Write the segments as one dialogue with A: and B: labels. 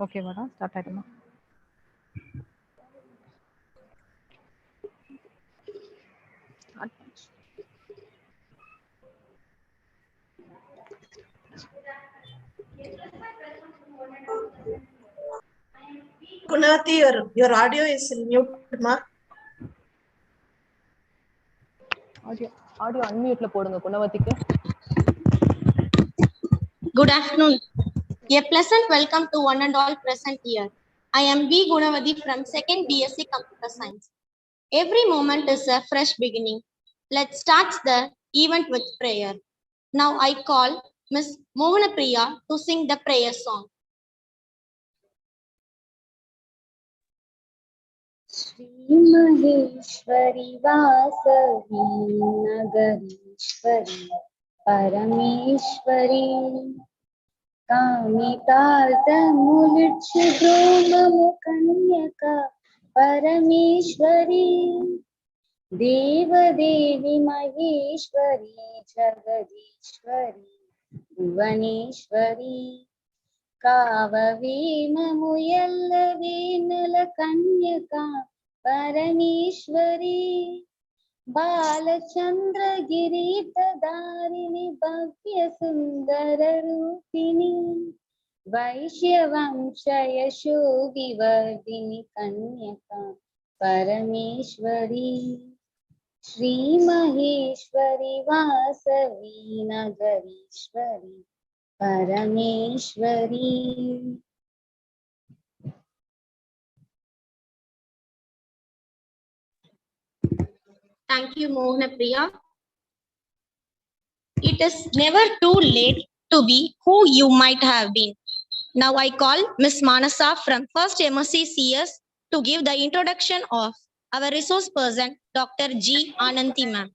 A: Okay, madam. Start ಆಯ್ತಮ್ಮ.
B: Kunati, your audio is mute, ma.
A: Audio unmute la போடுங்க குணவதிக்கு.
C: Good afternoon. A pleasant welcome to one and all present here. I am B. Gunavati from 2nd BSc Computer Science. Every moment is a fresh beginning. Let's start the event with prayer. Now I call Ms. Mohanapriya to sing the prayer song.
D: Shri Maheshwari Vasavi नगरीश्वरी Parmeshwari कामितार्थमुलुच्छिद्रोममुकन्यका Parmeshwari देवदेवी Maheshwari Jagadishwari Bhuvaneshwari काववेममुयल्लवेनलकन्यका Parmeshwari बालचन्द्रगिरीतदारिणि भव्यसुन्दररूपिणी वैश्यवंशयशोभिवर्धिनि कन्यका Parmeshwari श्रीमहेश्वरी Vasavi नगरीश्वरी Parmeshwari.
C: Thank you, Mohanapriya. It is never too late to be who you might have been. Now I call Ms. Manasa from 1st MSc CS to give the introduction of our resource person, Dr. G. Ananthi ma'am.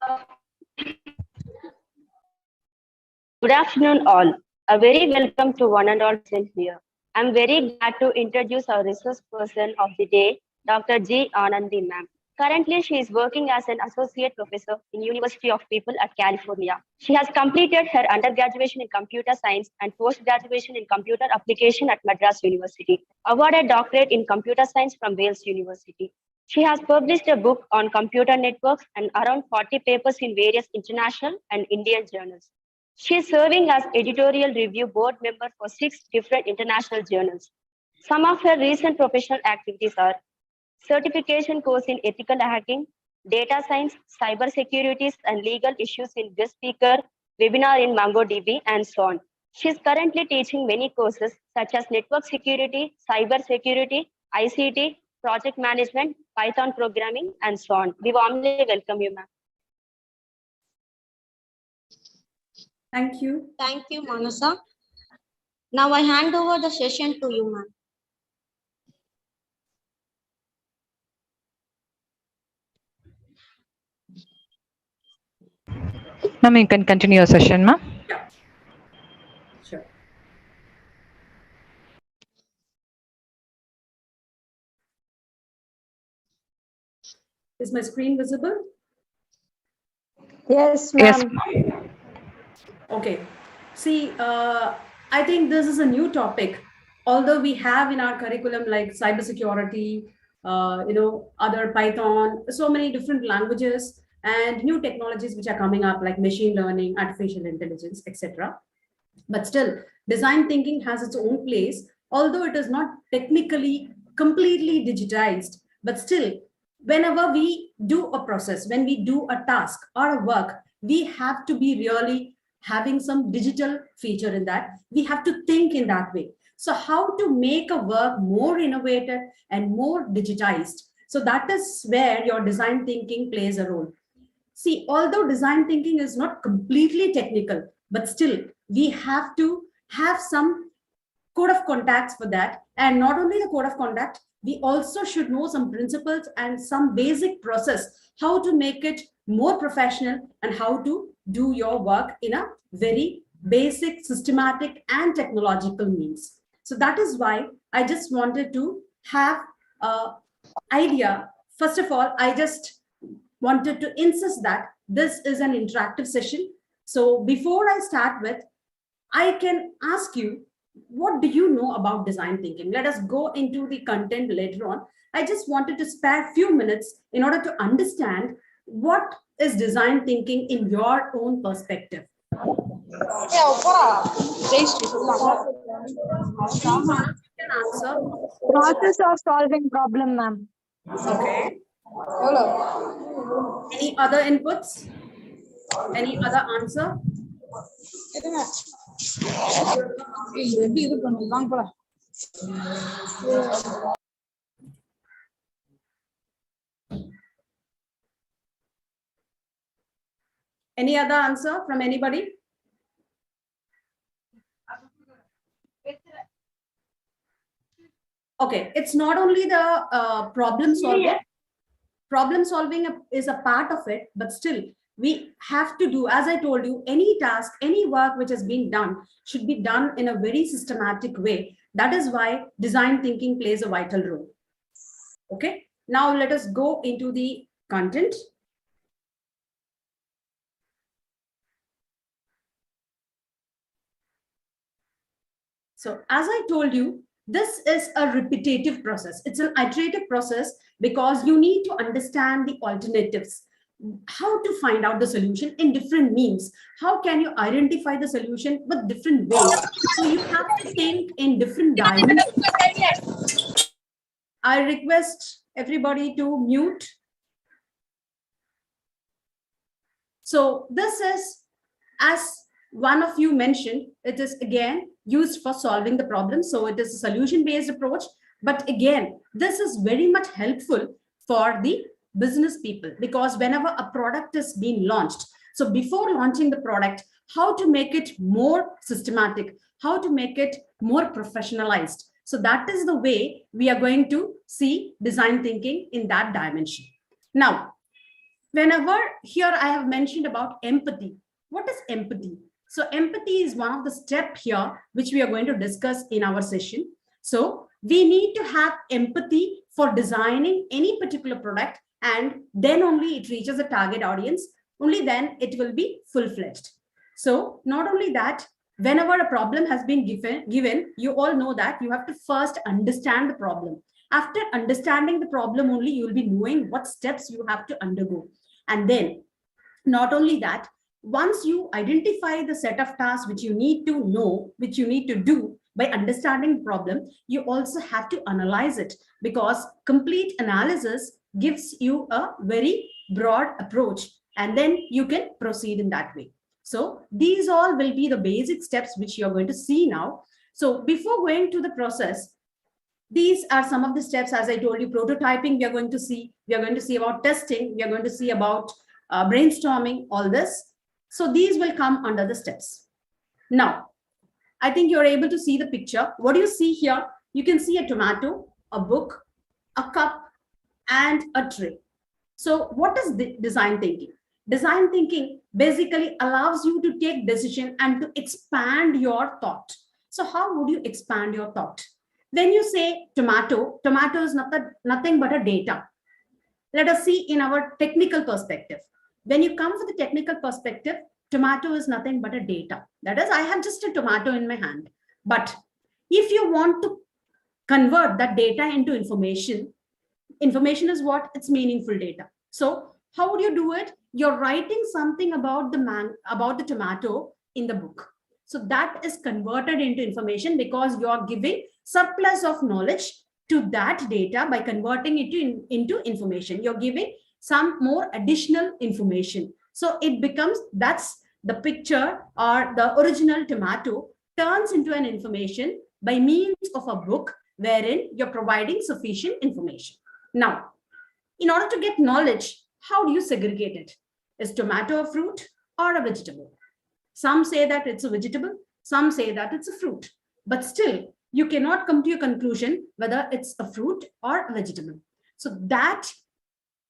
E: Good afternoon all. A very welcome to one and all present here. I'm very glad to introduce our resource person of the day, Dr. G. Ananthi ma'am. Currently, she is working as an associate professor in University of People at California. She has completed her undergraduation in computer science and post-graduation in computer application at Madras University. Awarded doctorate in computer science from Wales University. She has published a book on computer networks and around 40 papers in various international and Indian journals. She is serving as editorial review board member for 6 different international journals. Some of her recent professional activities are certification course in ethical hacking, data science, cyber securities, and legal issues in guest speaker, webinar in MongoDB, and so on. She is currently teaching many courses such as network security, cyber security, ICT, project management, Python programming, and so on. We warmly welcome you, ma'am.
F: Thank you.
C: Thank you, Manasa. Now I hand over the session to you, ma'am.
A: Ma'am, you can continue your session, ma'am.
F: Yeah. Sure. Is my screen visible?
D: Yes, ma'am.
A: Yes, ma'am.
F: Okay. See, I think this is a new topic. Although we have in our curriculum like cybersecurity, other Python, so many different languages and new technologies which are coming up like machine learning, artificial intelligence, etc. But still, design thinking has its own place, although it is not technically completely digitized. But still, whenever we do a process, when we do a task or a work, we have to be really having some digital feature in that. We have to think in that way. So how to make a work more innovative and more digitized? So that is where your design thinking plays a role. See, although design thinking is not completely technical, but still we have to have some code of contacts for that. And not only the code of conduct, we also should know some principles and some basic process, how to make it more professional and how to do your work in a very basic, systematic and technological means. So that is why I just wanted to have an idea. First of all, I just wanted to insist that this is an interactive session. So before I start with, I can ask you what do you know about design thinking? Let us go into the content later on. I just wanted to spare a few minutes in order to understand what is design thinking in your own perspective. Can answer.
G: Process of solving problem, ma'am.
F: Okay. Any other inputs? Any other answer? Any other answer from anybody? Okay, it's not only the problem solving. Problem solving is a part of it, but still we have to do, as I told you, any task, any work which has been done should be done in a very systematic way. That is why design thinking plays a vital role. Okay, now let us go into the content. So as I told you, this is a repetitive process. It's an iterative process because you need to understand the alternatives, how to find out the solution in different means. How can you identify the solution with different ways? So you have to think in different dimensions. I request everybody to mute. So this is, as one of you mentioned, it is again used for solving the problem. So it is a solution-based approach. But again, this is very much helpful for the business people, because whenever a product is being launched, so before launching the product, how to make it more systematic, how to make it more professionalized. So that is the way we are going to see design thinking in that dimension. Now, whenever here I have mentioned about empathy. What is empathy? So empathy is one of the steps here which we are going to discuss in our session. So we need to have empathy for designing any particular product, and then only it reaches a target audience. Only then it will be full-fledged. So not only that, whenever a problem has been given, you all know that you have to first understand the problem. After understanding the problem only, you will be knowing what steps you have to undergo. And then not only that, once you identify the set of tasks which you need to know, which you need to do by understanding the problem, you also have to analyze it, because complete analysis gives you a very broad approach, and then you can proceed in that way. So these all will be the basic steps which you're going to see now. So before going to the process, these are some of the steps. As I told you, prototyping we are going to see about testing, we are going to see about brainstorming, all this. So these will come under the steps. Now, I think you're able to see the picture. What do you see here? You can see a tomato, a book, a cup, and a tray. So what is the design thinking? Design thinking basically allows you to take decision and to expand your thought. So how would you expand your thought? When you say tomato, tomato is nothing but a data. Let us see in our technical perspective. When you come for the technical perspective, tomato is nothing but a data. That is, I have just a tomato in my hand. But if you want to convert that data into information, information is what? It's meaningful data. So how would you do it? You're writing something about the tomato in the book. So that is converted into information, because you're giving surplus of knowledge to that data by converting it into information. You're giving some more additional information. So it becomes, that's the picture, or the original tomato turns into an information by means of a book wherein you're providing sufficient information. Now, in order to get knowledge, how do you segregate it? Is tomato a fruit or a vegetable? Some say that it's a vegetable, some say that it's a fruit, but still you cannot come to a conclusion whether it's a fruit or a vegetable. So that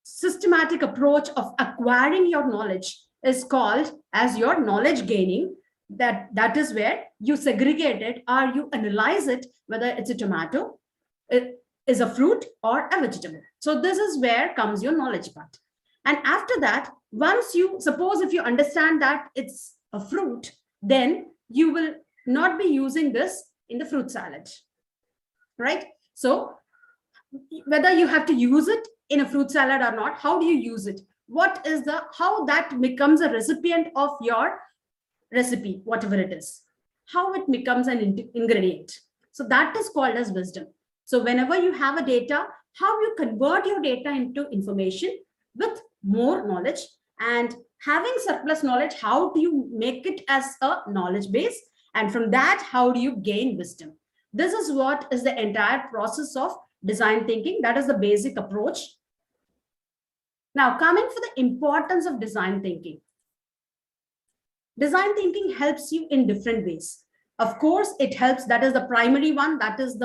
F: systematic approach of acquiring your knowledge is called as your knowledge gaining. That is where you segregate it, or you analyze it, whether it's a tomato, it is a fruit or a vegetable. So this is where comes your knowledge part. And after that, once you suppose, if you understand that it's a fruit, then you will not be using this in the fruit salad, right? So whether you have to use it in a fruit salad or not, how do you use it? What is how that becomes a recipient of your recipe, whatever it is, how it becomes an ingredient. So that is called as wisdom. So whenever you have a data, how you convert your data into information with more knowledge, and having surplus knowledge, how do you make it as a knowledge base? And from that, how do you gain wisdom? This is what is the entire process of design thinking. That is the basic approach. Now, coming for the importance of design thinking. Design thinking helps you in different ways. Of course, it helps. That is the primary one. That is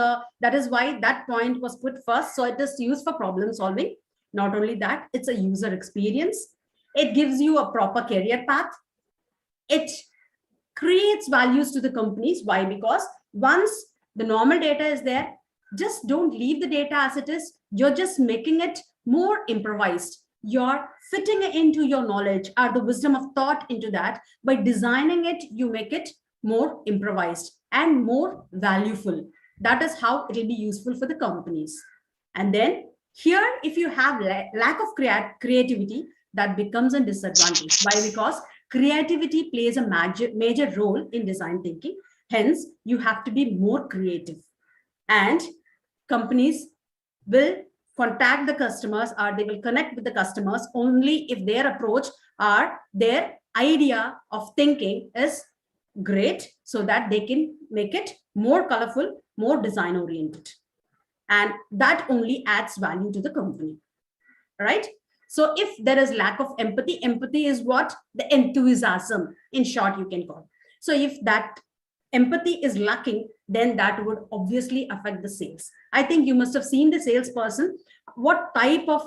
F: why that point was put first. So it is used for problem solving. Not only that, it's a user experience. It gives you a proper career path. It creates values to the companies. Why? Because once the normal data is there, just don't leave the data as it is. You're just making it more improvised. You're fitting it into your knowledge or the wisdom of thought into that. By designing it, you make it more improvised and more valuable. That is how it will be useful for the companies. And then here, if you have lack of creativity, that becomes a disadvantage. Why? Because creativity plays a major role in design thinking. Hence, you have to be more creative. And companies will contact the customers, or they will connect with the customers only if their approach or their idea of thinking is great, so that they can make it more colorful, more design oriented. And that only adds value to the company, right? So if there is lack of empathy, empathy is what? The enthusiasm, in short, you can call. So if that empathy is lacking, then that would obviously affect the sales. I think you must have seen the salesperson, what type of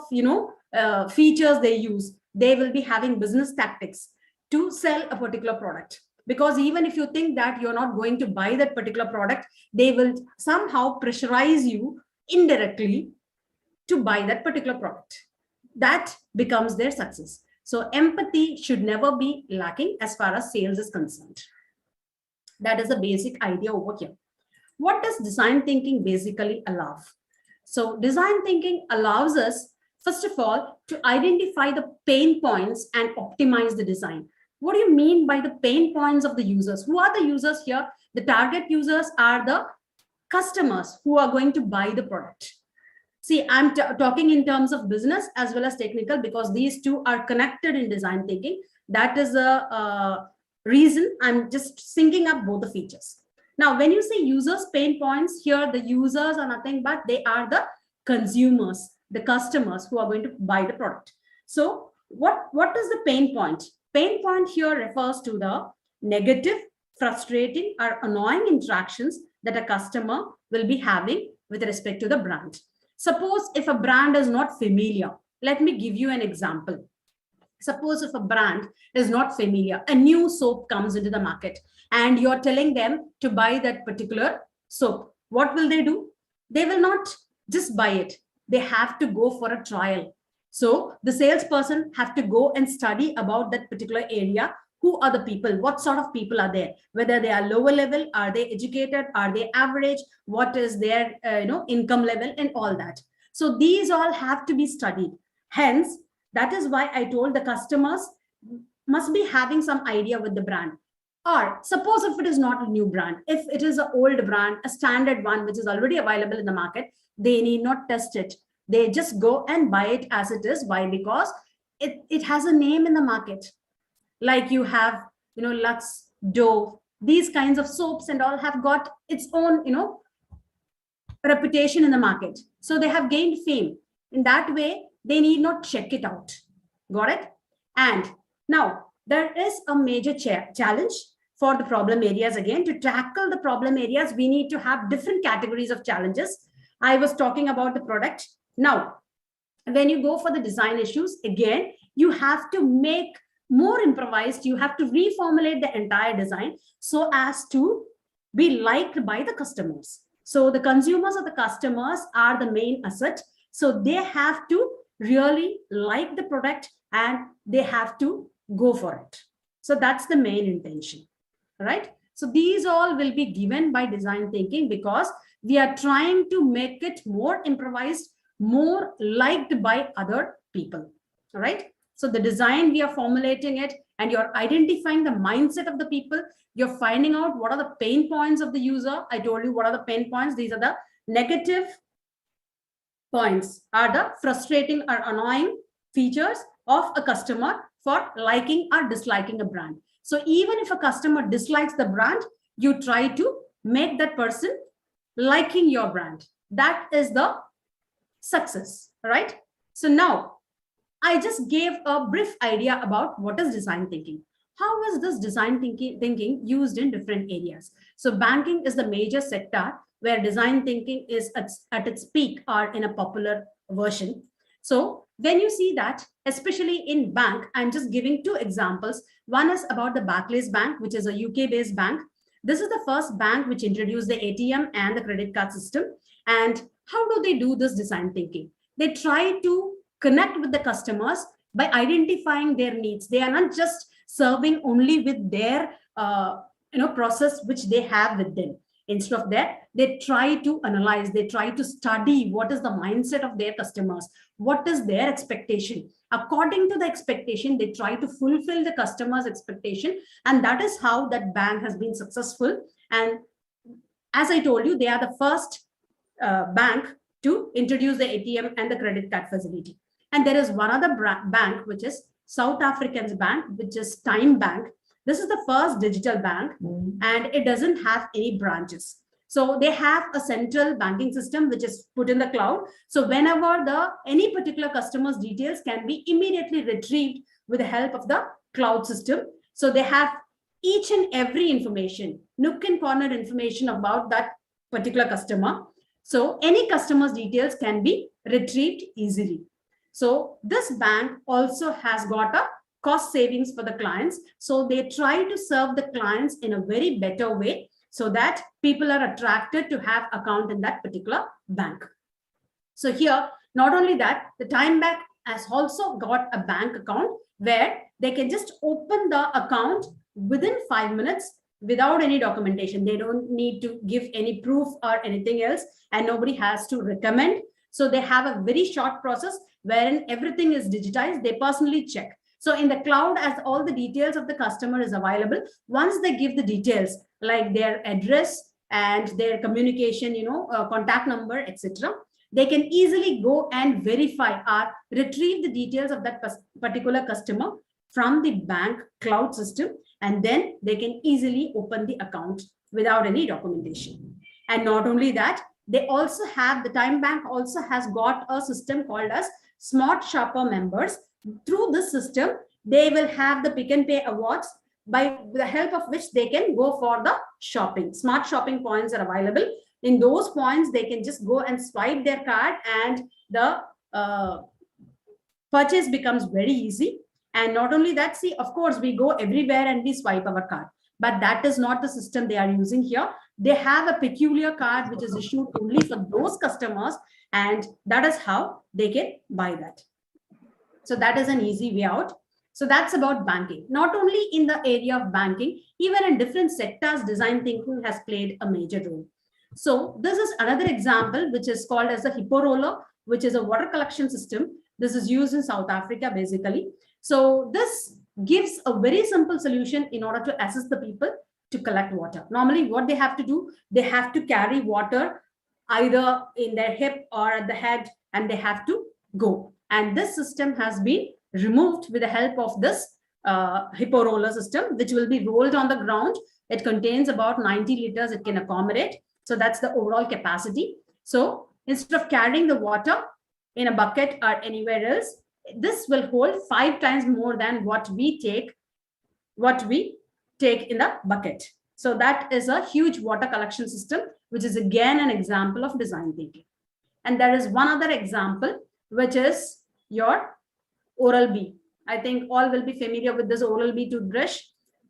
F: features they use. They will be having business tactics to sell a particular product, because even if you think that you're not going to buy that particular product, they will somehow pressurize you indirectly to buy that particular product. That becomes their success. So empathy should never be lacking as far as sales is concerned. That is the basic idea over here. What does design thinking basically allow? So design thinking allows us, first of all, to identify the pain points and optimize the design. What do you mean by the pain points of the users? Who are the users here? The target users are the customers who are going to buy the product. See, I'm talking in terms of business as well as technical, because these two are connected in design thinking. That is the reason I'm just syncing up both the features. Now, when you say users' pain points, here the users are nothing but they are the consumers, the customers who are going to buy the product. So what is the pain point? Pain point here refers to the negative, frustrating, or annoying interactions that a customer will be having with respect to the brand. Suppose if a brand is not familiar, let me give you an example. Suppose if a brand is not familiar, a new soap comes into the market and you're telling them to buy that particular soap. What will they do? They will not just buy it. They have to go for a trial. So the salesperson have to go and study about that particular area. Who are the people? What sort of people are there? Whether they are lower level, are they educated? Are they average? What is their income level and all that? So these all have to be studied. Hence, that is why I told the customers must be having some idea with the brand. Or suppose if it is not a new brand, if it is an old brand, a standard one which is already available in the market, they need not test it. They just go and buy it as it is. Why? Because it has a name in the market. Like you have, Lux, Dove, these kinds of soaps and all have got its own, reputation in the market. So they have gained fame. In that way, they need not check it out. Got it? And now there is a major challenge for the problem areas. Again, to tackle the problem areas, we need to have different categories of challenges. I was talking about the product. Now, when you go for the design issues, again, you have to make more improvised. You have to reformulate the entire design so as to be liked by the customers. So the consumers or the customers are the main asset. So they have to really like the product and they have to go for it. So that's the main intention, right? So these all will be given by design thinking because we are trying to make it more improvised, more liked by other people. All right. So the design, we are formulating it, and you're identifying the mindset of the people. You're finding out what are the pain points of the user. I told you what are the pain points. These are the negative points, are the frustrating or annoying features of a customer for liking or disliking a brand. So even if a customer dislikes the brand, you try to make that person liking your brand. That is the success, right? So now I just gave a brief idea about what is design thinking. How is this design thinking used in different areas? So banking is the major sector where design thinking is at its peak or in a popular version. So when you see that, especially in bank, I'm just giving two examples. One is about the Barclays Bank, which is a UK-based bank. This is the first bank which introduced the ATM and the credit card system. And how do they do this design thinking? They try to connect with the customers by identifying their needs. They are not just serving only with their process which they have with them. Instead of that, they try to analyze, they try to study what is the mindset of their customers, what is their expectation. According to the expectation, they try to fulfill the customer's expectation, and that is how that bank has been successful. And as I told you, they are the first bank to introduce the ATM and the credit card facility. And there is one other bank, which is South African's bank, which is Time Bank. This is the first digital bank, and it doesn't have any branches. So they have a central banking system which is put in the cloud. So whenever any particular customer's details can be immediately retrieved with the help of the cloud system. So they have each and every information, nook and corner information about that particular customer. So any customer's details can be retrieved easily. So this bank also has got a cost savings for the clients. So they try to serve the clients in a very better way so that people are attracted to have account in that particular bank. So here, not only that, the Time Bank has also got a bank account where they can just open the account within 5 minutes without any documentation. They don't need to give any proof or anything else, and nobody has to recommend. So they have a very short process wherein everything is digitized. They personally check. So in the cloud, as all the details of the customer is available, once they give the details like their address and their communication, contact number, etc., they can easily go and verify or retrieve the details of that particular customer from the bank cloud system, and then they can easily open the account without any documentation. And not only that, they also have, the Time Bank also has got a system called as Smart Shopper members. Through this system, they will have the Pick and Pay awards, by the help of which they can go for the shopping. Smart shopping points are available. In those points, they can just go and swipe their card, and the purchase becomes very easy. And not only that, see, of course, we go everywhere and we swipe our card, but that is not the system they are using here. They have a peculiar card which is issued only for those customers, and that is how they can buy that. So that is an easy way out. So that's about banking. Not only in the area of banking, even in different sectors, design thinking has played a major role. So this is another example, which is called as the Hippo Roller, which is a water collection system. This is used in South Africa, basically. So this gives a very simple solution in order to assist the people to collect water. Normally, what they have to do, they have to carry water either in their hip or at the head, and they have to go. And this system has been removed with the help of this Hippo Roller system, which will be rolled on the ground. It contains about 90 liters it can accommodate. So that's the overall capacity. So instead of carrying the water in a bucket or anywhere else, this will hold 5 times more than what we take in the bucket. So that is a huge water collection system, which is again an example of design thinking. And there is one other example, which is your Oral-B. I think all will be familiar with this Oral-B toothbrush.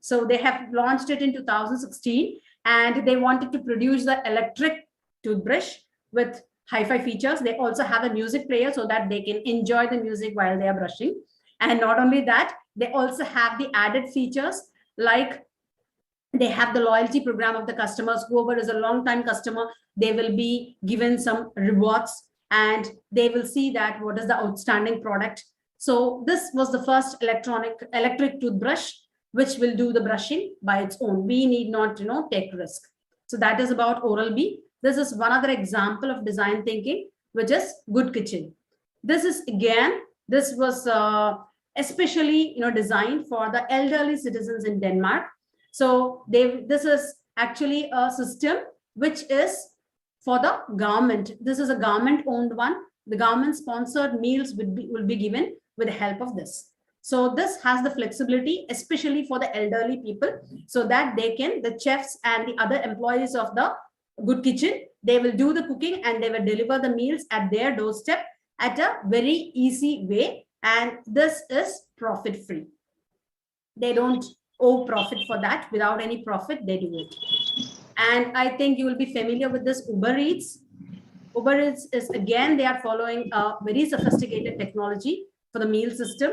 F: So they have launched it in 2016, and they wanted to produce the electric toothbrush with hi-fi features. They also have a music player so that they can enjoy the music while they are brushing. And not only that, they also have the added features like They have the loyalty program of the customers. Whoever is a long time customer, they will be given some rewards, and they will see that what is the outstanding product. So this was the first electric toothbrush, which will do the brushing by its own. We need not, take risk. So that is about Oral-B. This is one other example of design thinking, which is Good Kitchen. This is again, this was especially, designed for the elderly citizens in Denmark. So this is actually a system which is for the government. This is a government-owned one. The government-sponsored meals will be given with the help of this. So this has the flexibility, especially for the elderly people, so that the chefs and the other employees of the Good Kitchen, they will do the cooking and they will deliver the meals at their doorstep at a very easy way. And this is profit-free. They don't owe profit for that. Without any profit, they do it. And I think you will be familiar with this Uber Eats. Uber Eats is, again, they are following a very sophisticated technology for the meal system.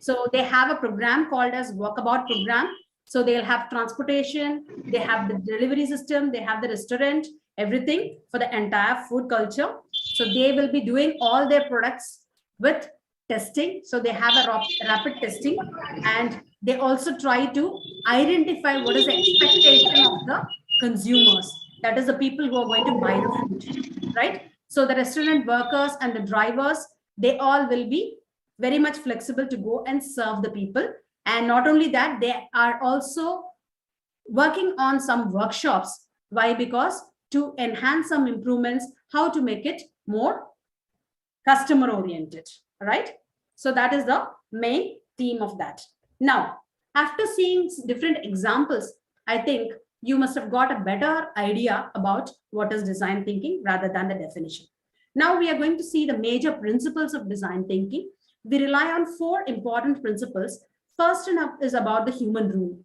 F: So they have a program called as Walkabout program. So they'll have transportation, they have the delivery system, they have the restaurant, everything for the entire food culture. So they will be doing all their products with testing. So they have a rapid testing, and they also try to identify what is the expectation of the consumers. That is the people who are going to buy the food, right? So the restaurant workers and the drivers, they all will be very much flexible to go and serve the people. And not only that, they are also working on some workshops. Why? Because to enhance some improvements, how to make it more customer oriented, right? So that is the main theme of that. Now, after seeing different examples, I think you must have got a better idea about what is design thinking rather than the definition. Now we are going to see the major principles of design thinking. We rely on 4 important principles. First is about the human rule.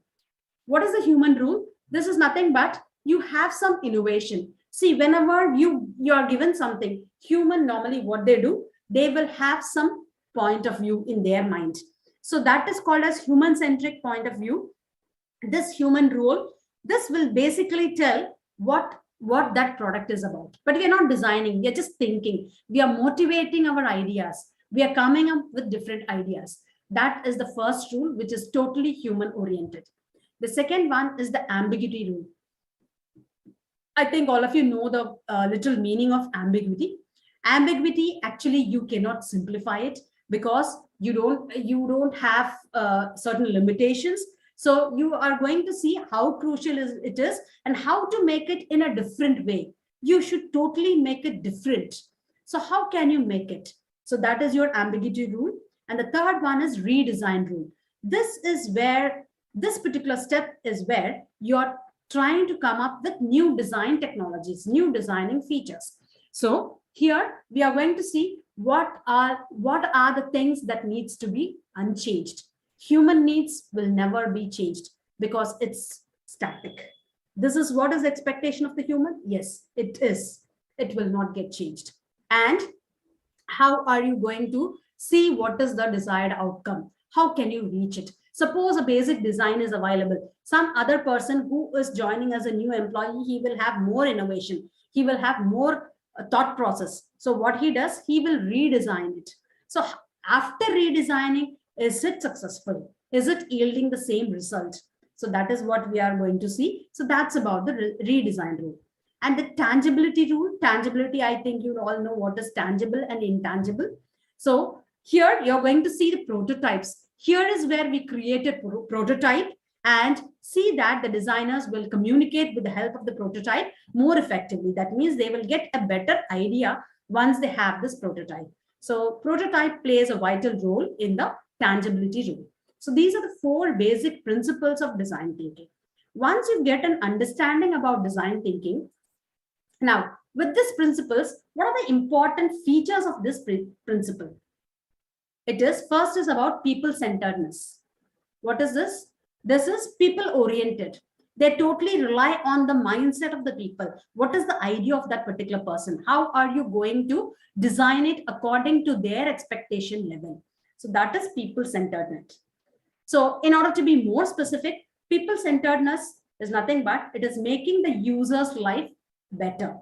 F: What is the human rule? This is nothing but you have some innovation. See, whenever you are given something, human normally what they do, they will have some point of view in their mind. So that is called as human-centric point of view. This human rule, this will basically tell what that product is about. But we are not designing, we are just thinking. We are motivating our ideas. We are coming up with different ideas. That is the first rule, which is totally human-oriented. The second one is the ambiguity rule. I think all of you know the little meaning of ambiguity. Ambiguity, actually, you cannot simplify it because you don't have certain limitations. So you are going to see how crucial it is and how to make it in a different way. You should totally make it different. So how can you make it? So that is your ambiguity rule. And the third one is redesign rule. This is where this particular step is where you're trying to come up with new design technologies, new designing features. So here we are going to see what are the things that needs to be unchanged. Human needs will never be changed because it's static. This is what is the expectation of the human? Yes, it is. It will not get changed. And how are you going to see what is the desired outcome? How can you reach it? Suppose a basic design is available. Some other person who is joining as a new employee, he will have more innovation. He will have more thought process. So what he does, he will redesign it. So after redesigning, is it successful? Is it yielding the same result? So that is what we are going to see. So that's about the redesign rule. And the tangibility rule. Tangibility, I think you all know what is tangible and intangible. So here you're going to see the prototypes. Here is where we create a prototype and see that the designers will communicate with the help of the prototype more effectively. That means they will get a better idea once they have this prototype. So prototype plays a vital role in the tangibility rule. So these are the 4 basic principles of design thinking. Once you get an understanding about design thinking, now with these principles, what are the important features of this principle? It is first is about people-centeredness. What is this? This is people-oriented. They totally rely on the mindset of the people. What is the idea of that particular person? How are you going to design it according to their expectation level? So that is people-centeredness. So in order to be more specific, people-centeredness is nothing but it is making the user's life better.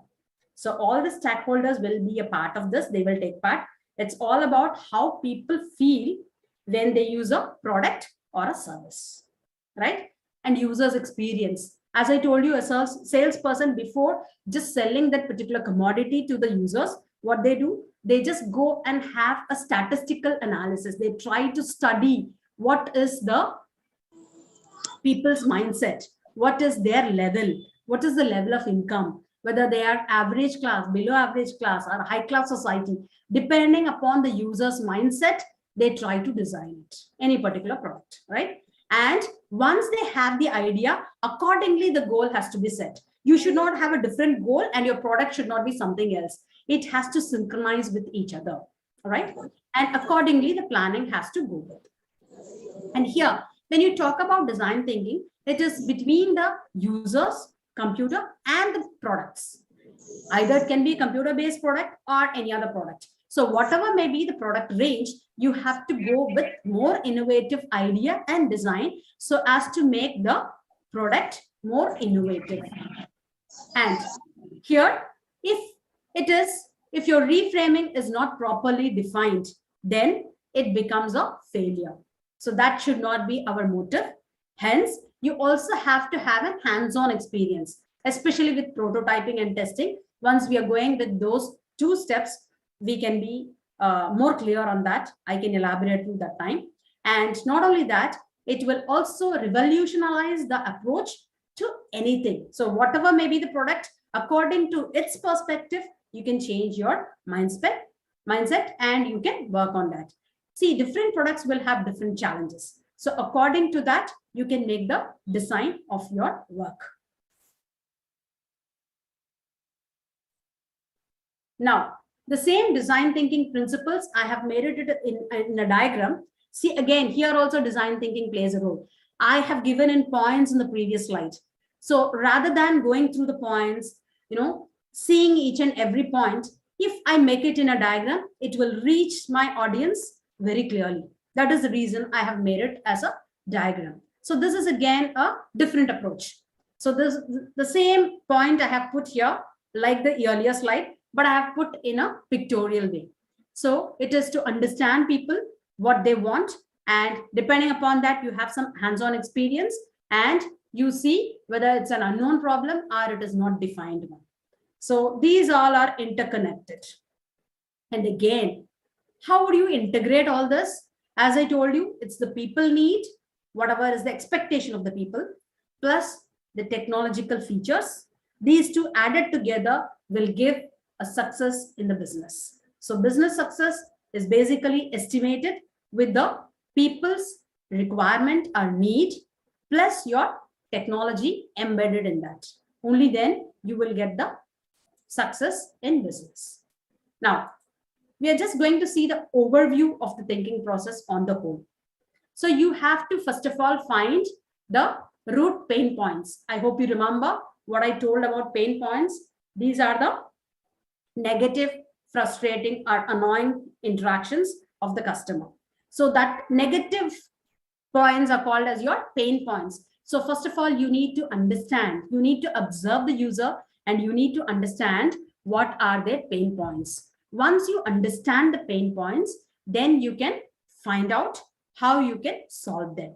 F: So all the stakeholders will be a part of this. They will take part. It's all about how people feel when they use a product or a service, right? And users experience. As I told you, a salesperson, before just selling that particular commodity to the users, what they do, they just go and have a statistical analysis. They try to study what is the people's mindset, what is their level, what is the level of income, whether they are average class, below average class, or high class society. Depending upon the user's mindset, they try to design it, any particular product, right? And once they have the idea, accordingly, the goal has to be set. You should not have a different goal and your product should not be something else. It has to synchronize with each other, all right? And accordingly, the planning has to go with. And here, when you talk about design thinking, it is between the users, computer, and the products. Either it can be a computer-based product or any other product. So whatever may be the product range, you have to go with more innovative idea and design so as to make the product more innovative. And here, if your reframing is not properly defined, then it becomes a failure. So that should not be our motive. Hence, you also have to have a hands-on experience, especially with prototyping and testing. Once we are going with those two steps, we can be more clear on that. I can elaborate through that time. And not only that, it will also revolutionize the approach to anything. So whatever may be the product, according to its perspective, you can change your mindset and you can work on that. See, different products will have different challenges. So according to that, you can make the design of your work. Now, the same design thinking principles, I have made it in a diagram. See, again, here also design thinking plays a role. I have given in points in the previous slide. So rather than going through the points, seeing each and every point, if I make it in a diagram, it will reach my audience very clearly. That is the reason I have made it as a diagram. So this is again a different approach. So the same point I have put here, like the earlier slide, but I have put in a pictorial way. So it is to understand people, what they want, and depending upon that, you have some hands-on experience and you see whether it's an unknown problem or it is not defined one. So these all are interconnected. And again, how would you integrate all this? As I told you, it's the people need, whatever is the expectation of the people, plus the technological features. These two added together will give a success in the business. So business success is basically estimated with the people's requirement or need, plus your technology embedded in that. Only then you will get the success in business. Now, we are just going to see the overview of the thinking process on the whole. So you have to first of all find the root pain points. I hope you remember what I told about pain points. These are the negative, frustrating, or annoying interactions of the customer. So that negative points are called as your pain points. So first of all, you need to understand, you need to observe the user and you need to understand what are their pain points. Once you understand the pain points, then you can find out how you can solve them.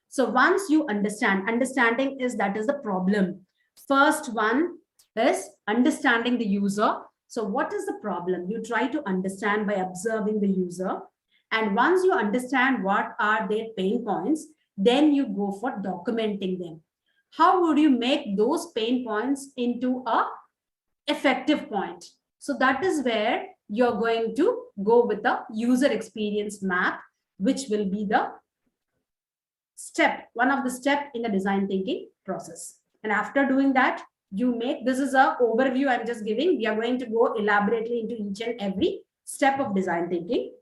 F: So once you understand, understanding is that is the problem. First one is understanding the user. So what is the problem? You try to understand by observing the user. And once you understand what are their pain points, then you go for documenting them. How would you make those pain points into a effective point? So that is where you're going to go with the user experience map, which will be the step, one of the step in the design thinking process. And after doing that, you make, this is an overview I'm just giving. We are going to go elaborately into each and every step of design thinking.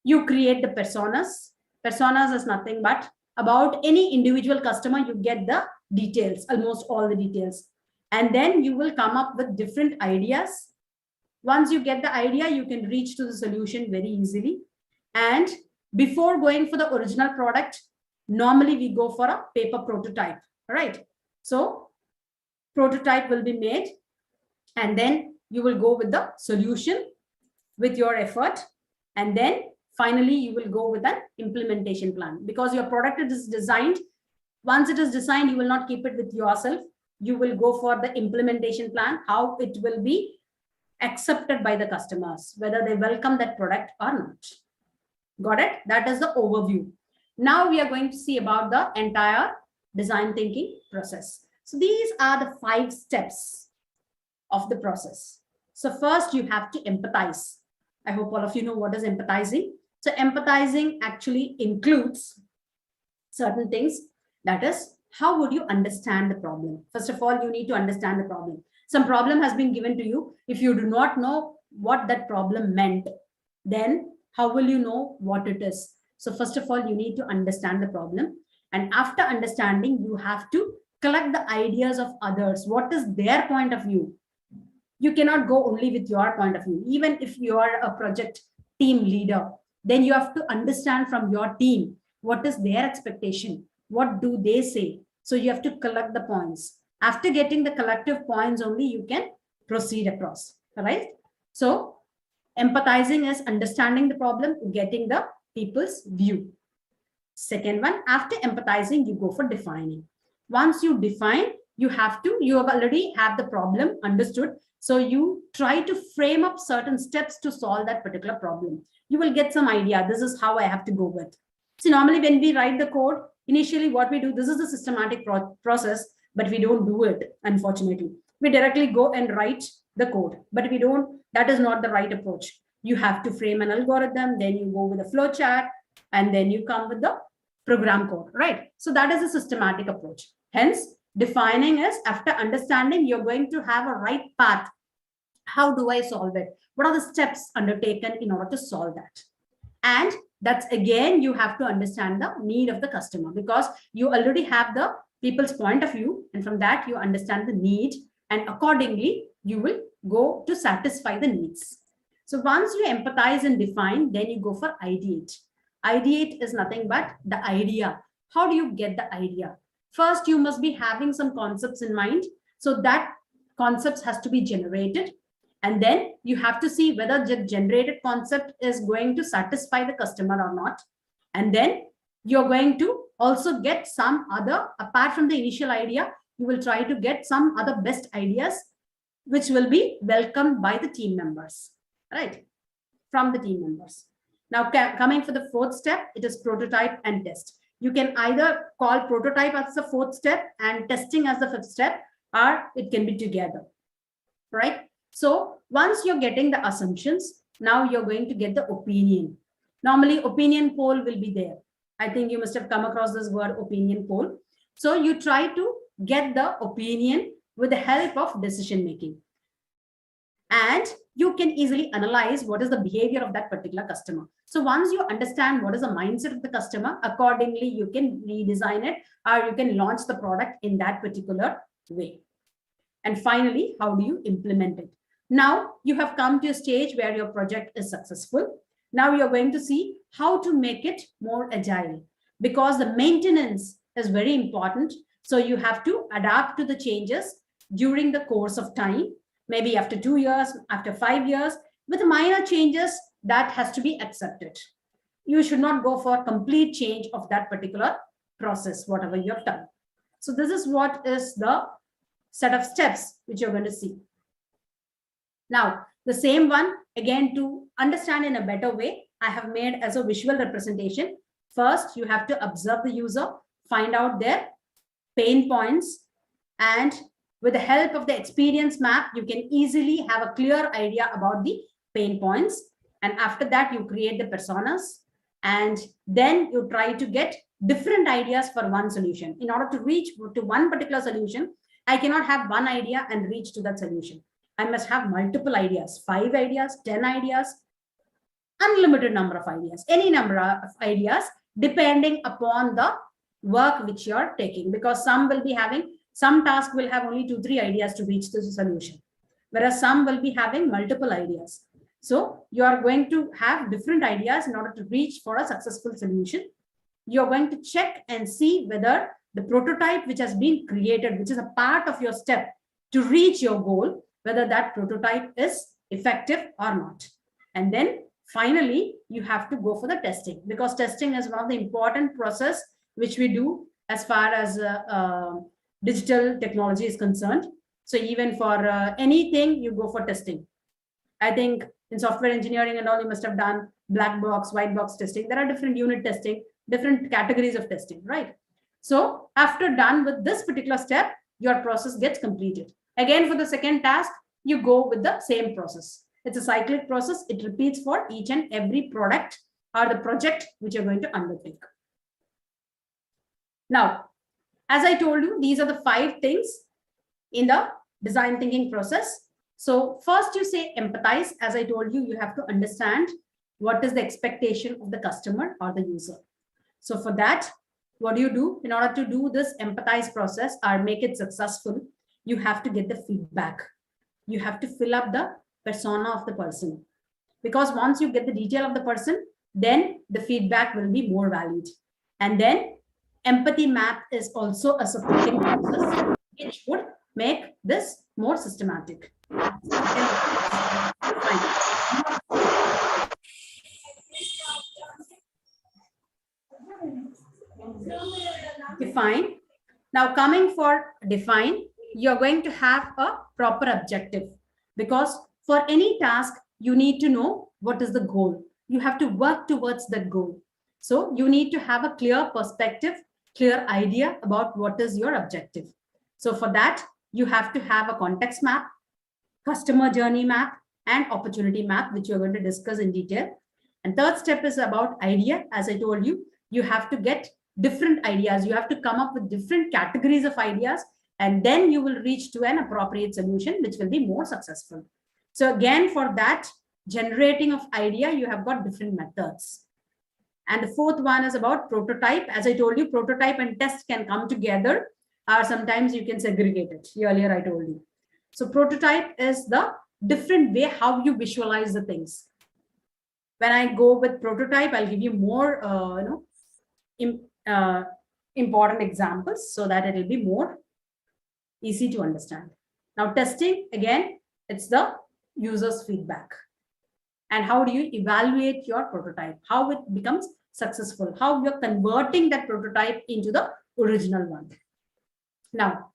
F: You create the personas. Personas is nothing but about any individual customer, you get the details, almost all the details. And then you will come up with different ideas. Once you get the idea, you can reach to the solution very easily. And before going for the original product, normally we go for a paper prototype, right? So prototype will be made, and then you will go with the solution with your effort, and then finally you will go with an implementation plan, because your product is designed. Once it is designed, you will not keep it with yourself. You will go for the implementation plan, how it will be accepted by the customers, whether they welcome that product or not. Got it? That is the overview. Now we are going to see about the entire design thinking process. So these are the 5 steps of the process. So first you have to empathize. I hope all of you know what is empathizing. So empathizing actually includes certain things. That is, how would you understand the problem? First of all, you need to understand the problem. Some problem has been given to you. If you do not know what that problem meant, then how will you know what it is? So first of all, you need to understand the problem. And after understanding, you have to collect the ideas of others. What is their point of view? You cannot go only with your point of view. Even if you are a project team leader, then you have to understand from your team, what is their expectation? What do they say? So you have to collect the points. After getting the collective points only, you can proceed across, right? So empathizing is understanding the problem, getting the people's view. Second one, after empathizing, you go for defining. Once you define, you have already have the problem understood. So you try to frame up certain steps to solve that particular problem. You will get some idea. This is how I have to go with. See, normally when we write the code, initially what we do, this is a systematic process, but we don't do it, unfortunately. We directly go and write the code, but we don't, that is not the right approach. You have to frame an algorithm, then you go with a flow chart, and then you come with the program code, right? So that is a systematic approach. Hence, defining is after understanding, you're going to have a right path. How do I solve it? What are the steps undertaken in order to solve that? And that's again, you have to understand the need of the customer, because you already have the people's point of view, and from that you understand the need, and accordingly you will go to satisfy the needs. So once you empathize and define, then you go for ideate. Ideate is nothing but the idea. How do you get the idea? First, you must be having some concepts in mind. So that concepts has to be generated. And then you have to see whether the generated concept is going to satisfy the customer or not. And then you're going to also get some other, apart from the initial idea, you will try to get some other best ideas, which will be welcomed by the team members, right? From the team members. Now, coming for the 4th step, it is prototype and test. You can either call prototype as the 4th step and testing as the 5th step, or it can be together, right? So once you're getting the assumptions, now you're going to get the opinion. Normally, opinion poll will be there. I think you must have come across this word opinion poll. So you try to get the opinion with the help of decision making. And you can easily analyze what is the behavior of that particular customer. So once you understand what is the mindset of the customer, accordingly, you can redesign it, or you can launch the product in that particular way. And finally, how do you implement it? Now you have come to a stage where your project is successful. Now you're going to see how to make it more agile, because the maintenance is very important. So you have to adapt to the changes during the course of time, maybe after 2 years, after 5 years, with minor changes that has to be accepted. You should not go for complete change of that particular process, whatever you have done. So this is what is the set of steps which you're going to see. Now, the same one, again, to understand in a better way, I have made as a visual representation. First, you have to observe the user, find out their pain points, and with the help of the experience map, you can easily have a clear idea about the pain points. And after that, you create the personas, and then you try to get different ideas for one solution. In order to reach to one particular solution, I cannot have one idea and reach to that solution. I must have multiple ideas, 5 ideas, 10 ideas, unlimited number of ideas, any number of ideas, depending upon the work which you're taking, because some task will have only 2-3 ideas to reach the solution, whereas some will be having multiple ideas. So you are going to have different ideas in order to reach for a successful solution. You're going to check and see whether the prototype which has been created, which is a part of your step to reach your goal, whether that prototype is effective or not. And then finally, you have to go for the testing, because testing is one of the important process which we do as far as digital technology is concerned. So even for anything, you go for testing. I think in software engineering and all, you must have done black box, white box testing. There are different unit testing, different categories of testing, right? So after done with this particular step, your process gets completed. Again, for the second task, you go with the same process. It's a cyclic process. It repeats for each and every product or the project which you're going to undertake. Now, as I told you, these are the 5 things in the design thinking process. So first you say empathize. As I told you, you have to understand what is the expectation of the customer or the user. So for that, what do you do? In order to do this empathize process or make it successful, you have to get the feedback. You have to fill up the persona of the person. Because once you get the detail of the person, then the feedback will be more valid. And then empathy map is also a supporting process which would make this more systematic. Define. Now coming for define, you're going to have a proper objective, because for any task, you need to know what is the goal. You have to work towards that goal. So you need to have a clear perspective, clear idea about what is your objective. So for that, you have to have a context map, customer journey map, and opportunity map, which you're going to discuss in detail. And third step is about idea. As I told you, you have to get different ideas. You have to come up with different categories of ideas, and then you will reach to an appropriate solution, which will be more successful. So again, for that generating of idea, you have got different methods. And the fourth one is about prototype. As I told you, prototype and test can come together, or sometimes you can segregate it. Earlier I told you. So prototype is the different way how you visualize the things. When I go with prototype, I'll give you more important examples so that it will be more easy to understand. Now testing, again, it's the user's feedback. And how do you evaluate your prototype? How it becomes successful? How you're converting that prototype into the original one. Now,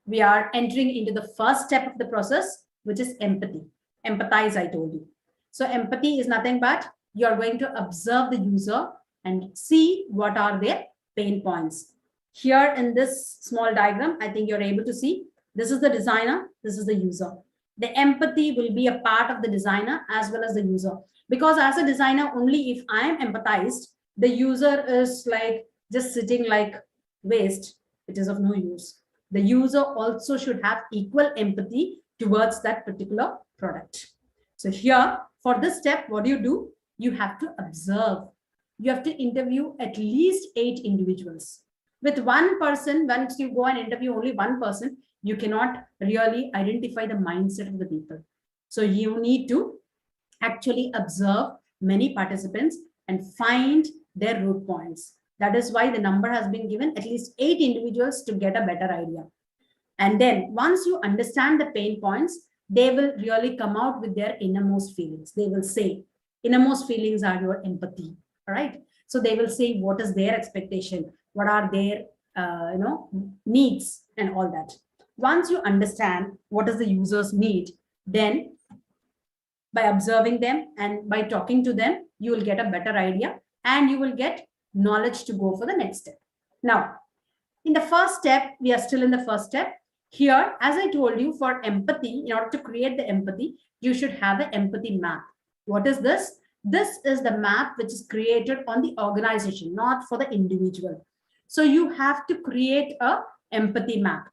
F: we are entering into the first step of the process, which is empathy. Empathize, I told you. So empathy is nothing but you're going to observe the user and see what are their pain points. Here in this small diagram, I think you're able to see this is the designer, this is the user. The empathy will be a part of the designer as well as the user. Because as a designer, only if I am empathized, the user is like just sitting like waste. It is of no use. The user also should have equal empathy towards that particular product. So here, for this step, what do? You have to observe. You have to interview at least 8 individuals. With one person, once you go and interview only one person, you cannot really identify the mindset of the people. So you need to actually observe many participants and find their root points. That is why the number has been given at least 8 individuals to get a better idea. And then once you understand the pain points, they will really come out with their innermost feelings. They will say, innermost feelings are your empathy, all right? So they will say what is their expectation, what are their needs and all that. Once you understand what is the user's need, then by observing them and by talking to them, you will get a better idea and you will get knowledge to go for the next step. Now, in the first step, we are still in the first step. Here, as I told you, for empathy, in order to create the empathy, you should have an empathy map. What is this? This is the map which is created on the organization, not for the individual. So you have to create a empathy map.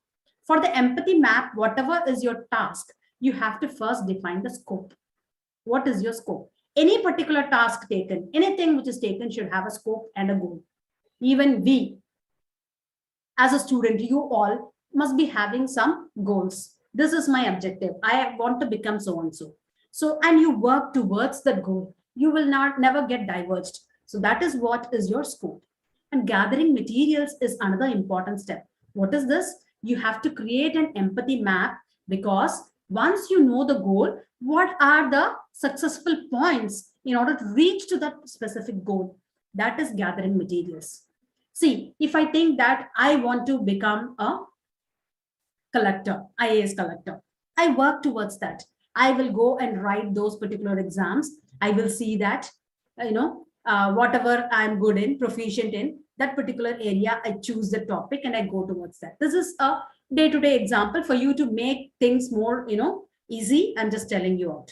F: For the empathy map, whatever is your task, you have to first define the scope. What is your scope? Any particular task taken, anything which is taken should have a scope and a goal. Even we, as a student, you all must be having some goals. This is my objective. I want to become so-and-so. So, and you work towards that goal. You will never get diverged. So that is what is your scope. And gathering materials is another important step. What is this? You have to create an empathy map, because once you know the goal, what are the successful points in order to reach to that specific goal? That is gathering materials. See, if I think that I want to become a collector, IAS collector, I work towards that. I will go and write those particular exams. I will see that, whatever I'm good in, proficient in, that particular area, I choose the topic and I go towards that. This is a day-to-day example for you to make things more, easy. I'm just telling you out.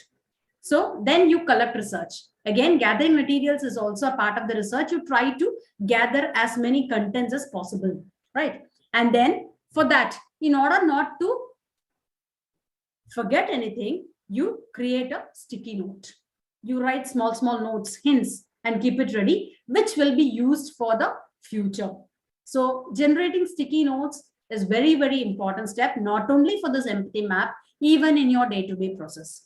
F: So then you collect research. Again, gathering materials is also a part of the research. You try to gather as many contents as possible, right? And then for that, in order not to forget anything, you create a sticky note. You write small notes, hints, and keep it ready, which will be used for the future. So generating sticky notes is very, very important step, not only for this empathy map, even in your day-to-day process.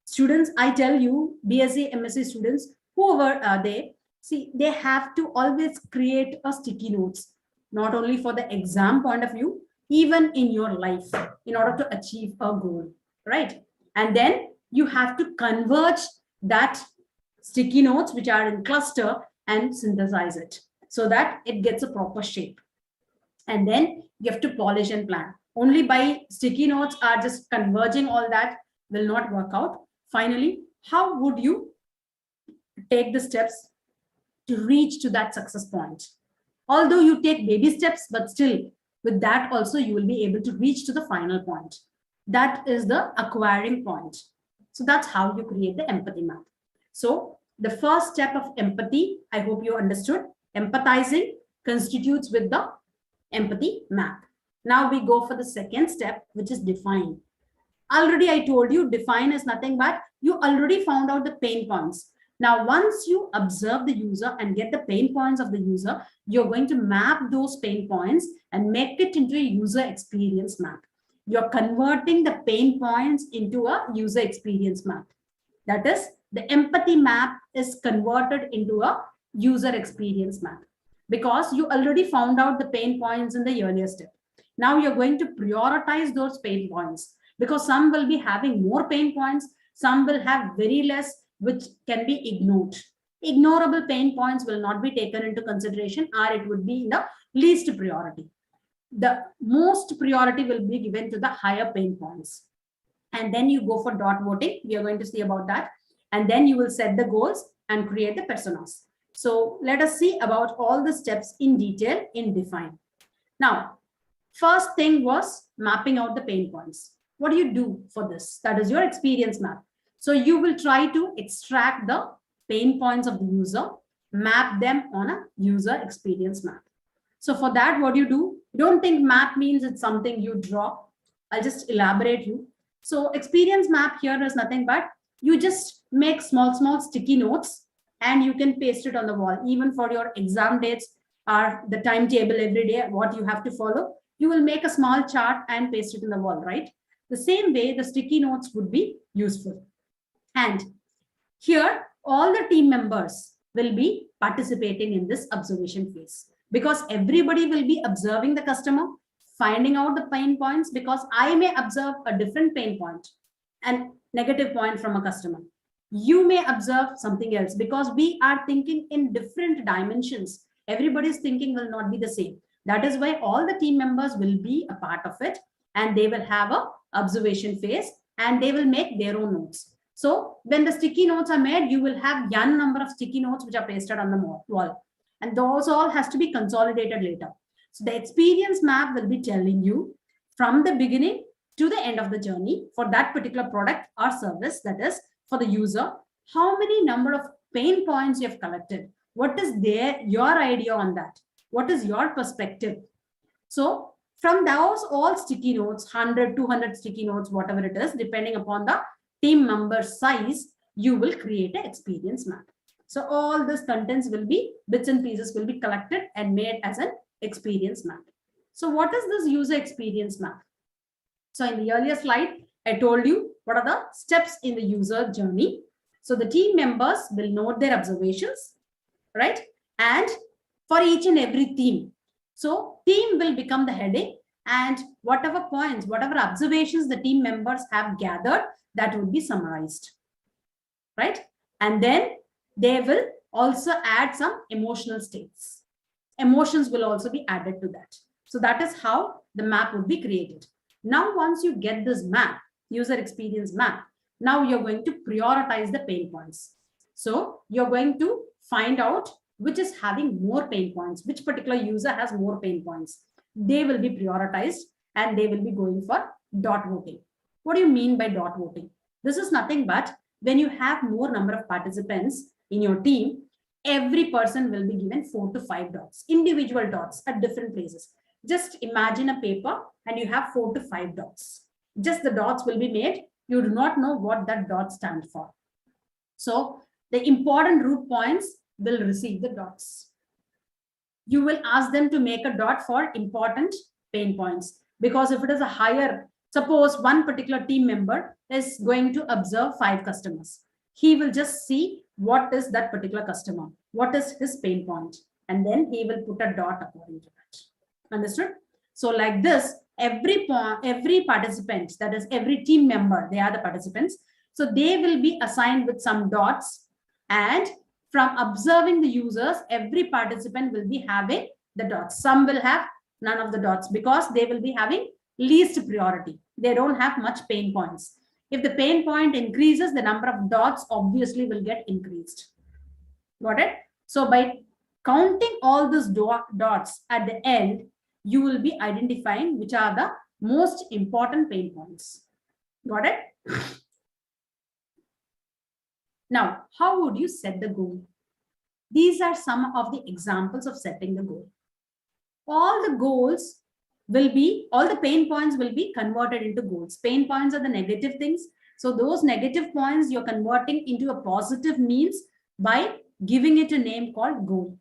F: Students, I tell you, BSc, MSc students, whoever are they, see, they have to always create a sticky notes, not only for the exam point of view, even in your life, in order to achieve a goal, right? And then you have to converge that sticky notes, which are in cluster, and synthesize it so that it gets a proper shape. And then you have to polish and plan. Only by sticky notes are just converging all that will not work out. Finally, how would you take the steps to reach to that success point? Although you take baby steps, but still with that also you will be able to reach to the final point. That is the acquiring point. So that's how you create the empathy map. So the first step of empathy, I hope you understood. Empathizing constitutes with the empathy map. Now we go for the second step, which is define. Already I told you, define is nothing but you already found out the pain points. Now, once you observe the user and get the pain points of the user, you're going to map those pain points and make it into a user experience map. You're converting the pain points into a user experience map. That is, the empathy map is converted into a user experience map, because you already found out the pain points in the earlier step. Now you're going to prioritize those pain points, because some will be having more pain points, some will have very less, which can be ignored. Ignorable pain points will not be taken into consideration, or it would be in the least priority. The most priority will be given to the higher pain points. And then you go for dot voting. We are going to see about that. And then you will set the goals and create the personas. So let us see about all the steps in detail in define. Now, first thing was mapping out the pain points. What do you do for this? That is your experience map. So you will try to extract the pain points of the user, map them on a user experience map. So for that, what you do, don't think map means it's something you draw. I'll just elaborate you. So experience map here is nothing but you just make small sticky notes and you can paste it on the wall. Even for your exam dates or the timetable every day, what you have to follow, you will make a small chart and paste it in the wall, right? The same way, the sticky notes would be useful. And here, all the team members will be participating in this observation phase, because everybody will be observing the customer, finding out the pain points, because I may observe a different pain point and negative point from a customer. You may observe something else, because we are thinking in different dimensions. Everybody's thinking will not be the same. That is why all the team members will be a part of it, and they will have a observation phase and they will make their own notes. So when the sticky notes are made, you will have n number of sticky notes which are pasted on the wall, and those all has to be consolidated later. So the experience map will be telling you from the beginning to the end of the journey for that particular product or service, that is for the user, how many number of pain points you have collected. What is your idea on that? What is your perspective? So from those all sticky notes, 100, 200 sticky notes, whatever it is, depending upon the team member size, you will create an experience map. So all these contents will be, bits and pieces will be collected and made as an experience map. So what is this user experience map? So in the earlier slide, I told you what are the steps in the user journey. So the team members will note their observations, right? And for each and every theme. So theme will become the heading, and whatever points, whatever observations the team members have gathered, that would be summarized, right? And then they will also add some emotional states. Emotions will also be added to that. So that is how the map would be created. Now, once you get this map, user experience map, now you're going to prioritize the pain points. So you're going to find out which is having more pain points, which particular user has more pain points. They will be prioritized and they will be going for dot voting. What do you mean by dot voting? This is nothing but when you have more number of participants in your team, every person will be given 4 to 5 dots, individual dots at different places. Just imagine a paper and you have 4 to 5 dots. Just the dots will be made. You do not know what that dot stands for. So the important root points will receive the dots. You will ask them to make a dot for important pain points, because if it is a higher, suppose one particular team member is going to observe 5 customers. He will just see what is that particular customer, what is his pain point, and then he will put a dot according to that. Understood? So like this, every participant, that is every team member, they are the participants. So they will be assigned with some dots, and from observing the users, every participant will be having the dots. Some will have none of the dots because they will be having least priority. They don't have much pain points. If the pain point increases, the number of dots obviously will get increased. Got it? So by counting all these dots at the end, you will be identifying which are the most important pain points. Got it? Now, how would you set the goal? These are some of the examples of setting the goal. All the goals will be, all the pain points will be converted into goals. Pain points are the negative things. So those negative points you're converting into a positive means by giving it a name called goal.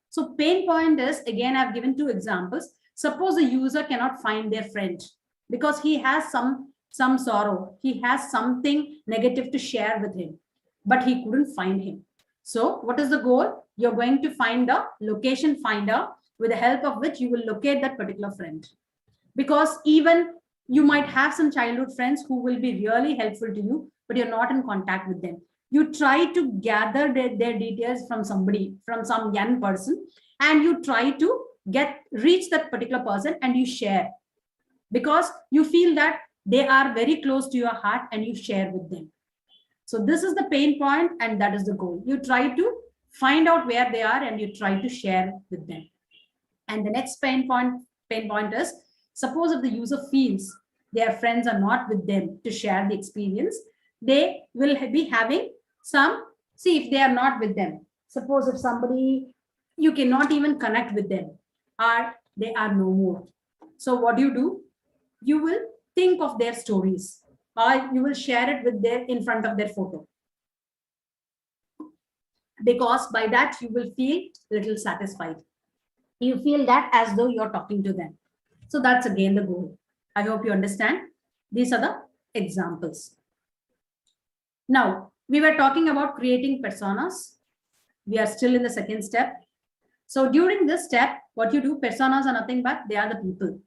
F: So pain point is, again, I've given 2 examples. Suppose a user cannot find their friend because he has some sorrow. He has something negative to share with him, but he couldn't find him. So what is the goal? You're going to find a location finder with the help of which you will locate that particular friend. Because even you might have some childhood friends who will be really helpful to you, but you're not in contact with them. You try to gather their details from somebody, from some young person, and you try to reach that particular person and you share. Because you feel that they are very close to your heart and you share with them. So this is the pain point and that is the goal. You try to find out where they are and you try to share with them. And the next pain point is, suppose if the user feels their friends are not with them to share the experience, they will be having some, see if they are not with them. Suppose if somebody, you cannot even connect with them or they are no more. So what do? You will think of their stories or you will share it with their in front of their photo. Because by that you will feel a little satisfied. You feel that as though you're talking to them. So that's again the goal. I hope you understand. These are the examples. Now, we were talking about creating personas. We are still in the second step. So during this step, what you do, personas are nothing but they are the people.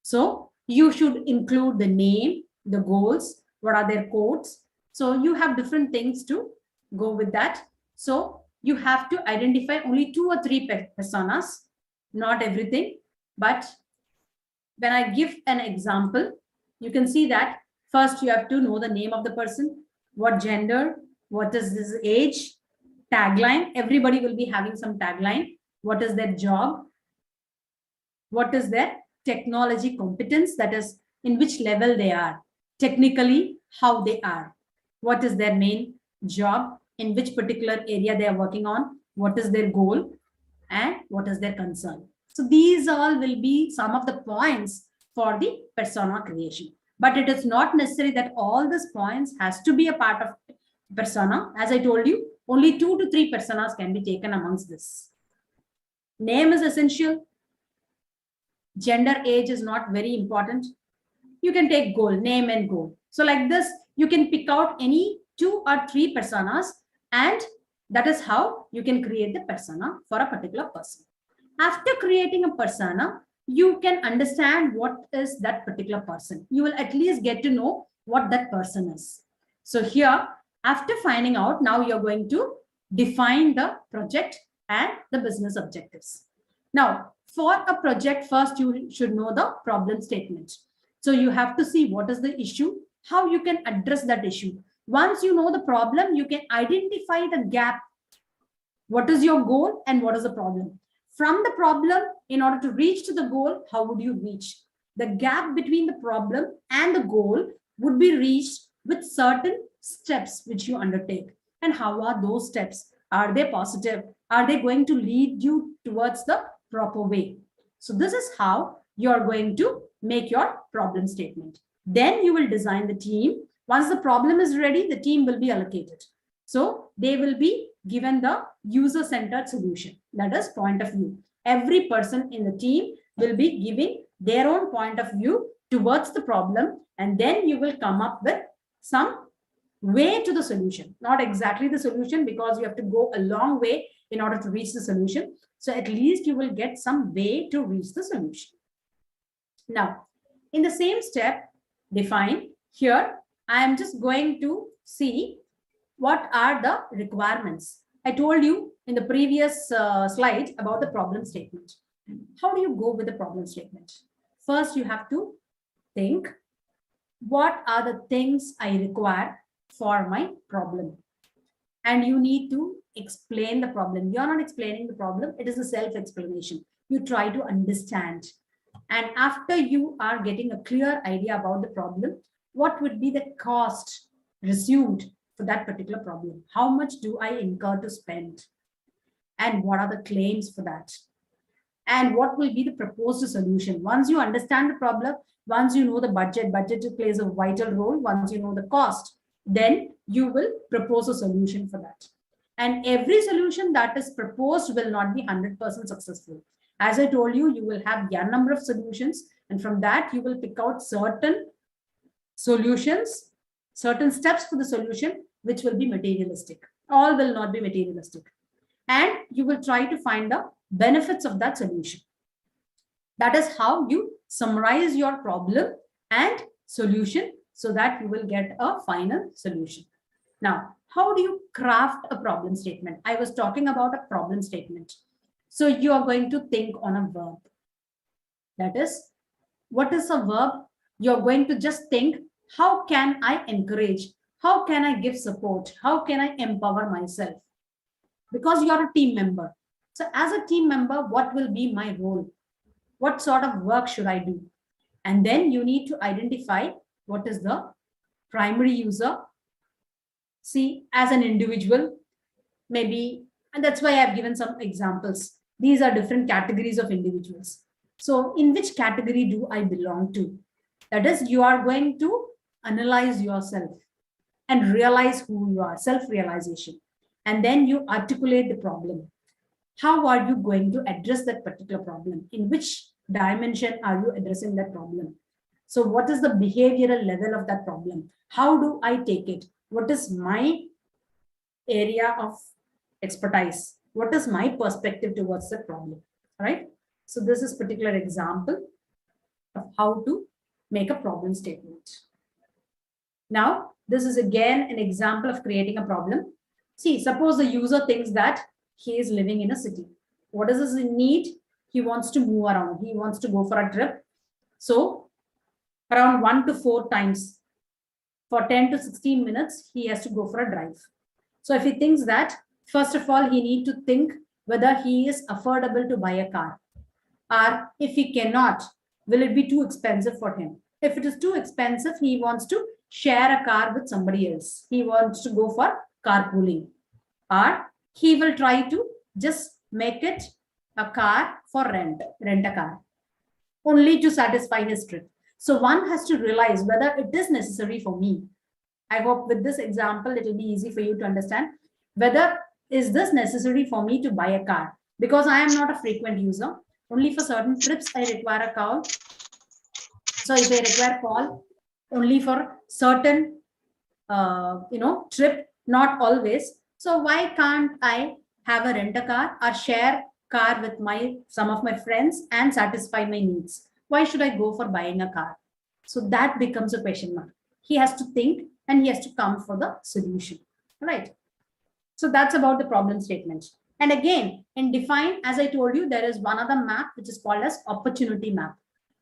F: So you should include the name, the goals, what are their codes. So you have different things to go with that. So you have to identify only 2 or 3 personas, not everything. But when I give an example, you can see that first you have to know the name of the person, what gender, what is this age, tagline. Everybody will be having some tagline. What is their job? What is their technology competence? That is, in which level they are. Technically, how they are. What is their main job? In which particular area they are working on? What is their goal? And what is their concern? So these all will be some of the points for the persona creation. But it is not necessary that all these points has to be a part of persona. As I told you, only 2 to 3 personas can be taken amongst this. Name is essential. Gender, age is not very important. You can take goal, name and goal. So like this, you can pick out any 2 or 3 personas, and that is how you can create the persona for a particular person. After creating a persona, you can understand what is that particular person. You will at least get to know what that person is. So here, after finding out, now you're going to define the project and the business objectives. Now, for a project, first you should know the problem statement. So you have to see what is the issue, how you can address that issue. Once you know the problem, you can identify the gap. What is your goal and what is the problem? From the problem, in order to reach to the goal, how would you reach? The gap between the problem and the goal would be reached with certain steps which you undertake. And how are those steps? Are they positive? Are they going to lead you towards the proper way? So this is how you're going to make your problem statement. Then you will design the team. Once the problem is ready, the team will be allocated. So they will be given the user-centered solution. That is point of view. Every person in the team will be giving their own point of view towards the problem, and then you will come up with some way to the solution. Not exactly the solution, because you have to go a long way in order to reach the solution. So at least you will get some way to reach the solution. Now, in the same step, define here, I am just going to see what are the requirements. I told you in the previous slide about the problem statement. How do you go with the problem statement? First, you have to think, what are the things I require for my problem? And you need to explain the problem. You're not explaining the problem. It is a self-explanation. You try to understand. And after you are getting a clear idea about the problem, what would be the cost received for that particular problem? How much do I incur to spend? And what are the claims for that? And what will be the proposed solution? Once you understand the problem, once you know the budget plays a vital role. Once you know the cost, then you will propose a solution for that. And every solution that is proposed will not be 100% successful. As I told you, you will have a number of solutions, and from that you will pick out certain solutions, certain steps for the solution, which will be materialistic. All will not be materialistic. And you will try to find the benefits of that solution. That is how you summarize your problem and solution so that you will get a final solution. Now, how do you craft a problem statement? I was talking about a problem statement. So you are going to think on a verb. That is, what is a verb? You're going to just think, how can I encourage? How can I give support? How can I empower myself? Because you're a team member. So as a team member, what will be my role? What sort of work should I do? And then you need to identify what is the primary user. See, as an individual, maybe, and that's why I've given some examples. These are different categories of individuals. So in which category do I belong to? That is, you are going to analyze yourself and realize who you are, self-realization. And then you articulate the problem. How are you going to address that particular problem? In which dimension are you addressing that problem? So what is the behavioral level of that problem? How do I take it? What is my area of expertise? What is my perspective towards the problem? Right? So this is a particular example of how to make a problem statement. Now, this is again an example of creating a problem. See, suppose the user thinks that he is living in a city. What is his need? He wants to move around. He wants to go for a trip. So around 1 to 4 times for 10 to 16 minutes, he has to go for a drive. So if he thinks that, first of all, he needs to think whether he is affordable to buy a car. Or if he cannot, will it be too expensive for him? If it is too expensive, he wants to share a car with somebody else. He wants to go for carpooling. Or he will try to just make it a car for rent a car, only to satisfy his trip. So one has to realize whether it is necessary for me. I hope with this example, it will be easy for you to understand whether is this necessary for me to buy a car, because I am not a frequent user. Only for certain trips, I require a car. So if I require call only for certain, trip, not always. So why can't I have a rent a car or share car with some of my friends and satisfy my needs. Why should I go for buying a car? So that becomes a question mark. He has to think and he has to come for the solution, right? So that's about the problem statement. And again, in define, as I told you, there is one other map which is called as opportunity map.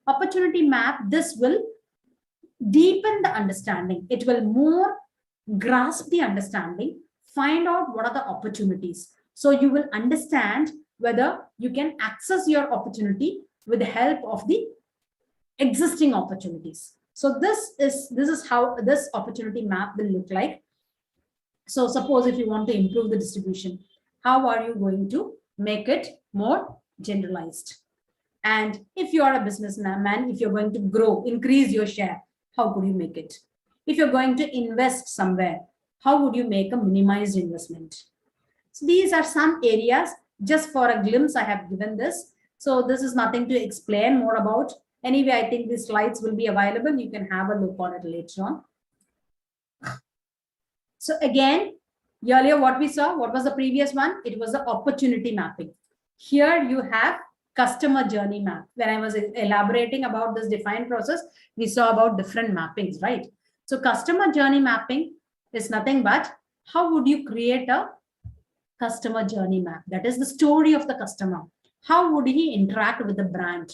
F: Opportunity map, this will deepen the understanding. It will more grasp the understanding, find out what are the opportunities. So you will understand whether you can access your opportunity with the help of the existing opportunities. So this is how this opportunity map will look like. So suppose if you want to improve the distribution, how are you going to make it more generalized? And if you are a businessman, if you're going to grow, increase your share, how could you make it? If you're going to invest somewhere, how would you make a minimized investment? So these are some areas. Just for a glimpse, I have given this. So this is nothing to explain more about. Anyway, I think these slides will be available. You can have a look on it later on. So again, earlier what we saw, what was the previous one? It was the opportunity mapping. Here you have customer journey map. When I was elaborating about this defined process, we saw about different mappings, right? So customer journey mapping is nothing but how would you create a customer journey map? That is the story of the customer. How would he interact with the brand?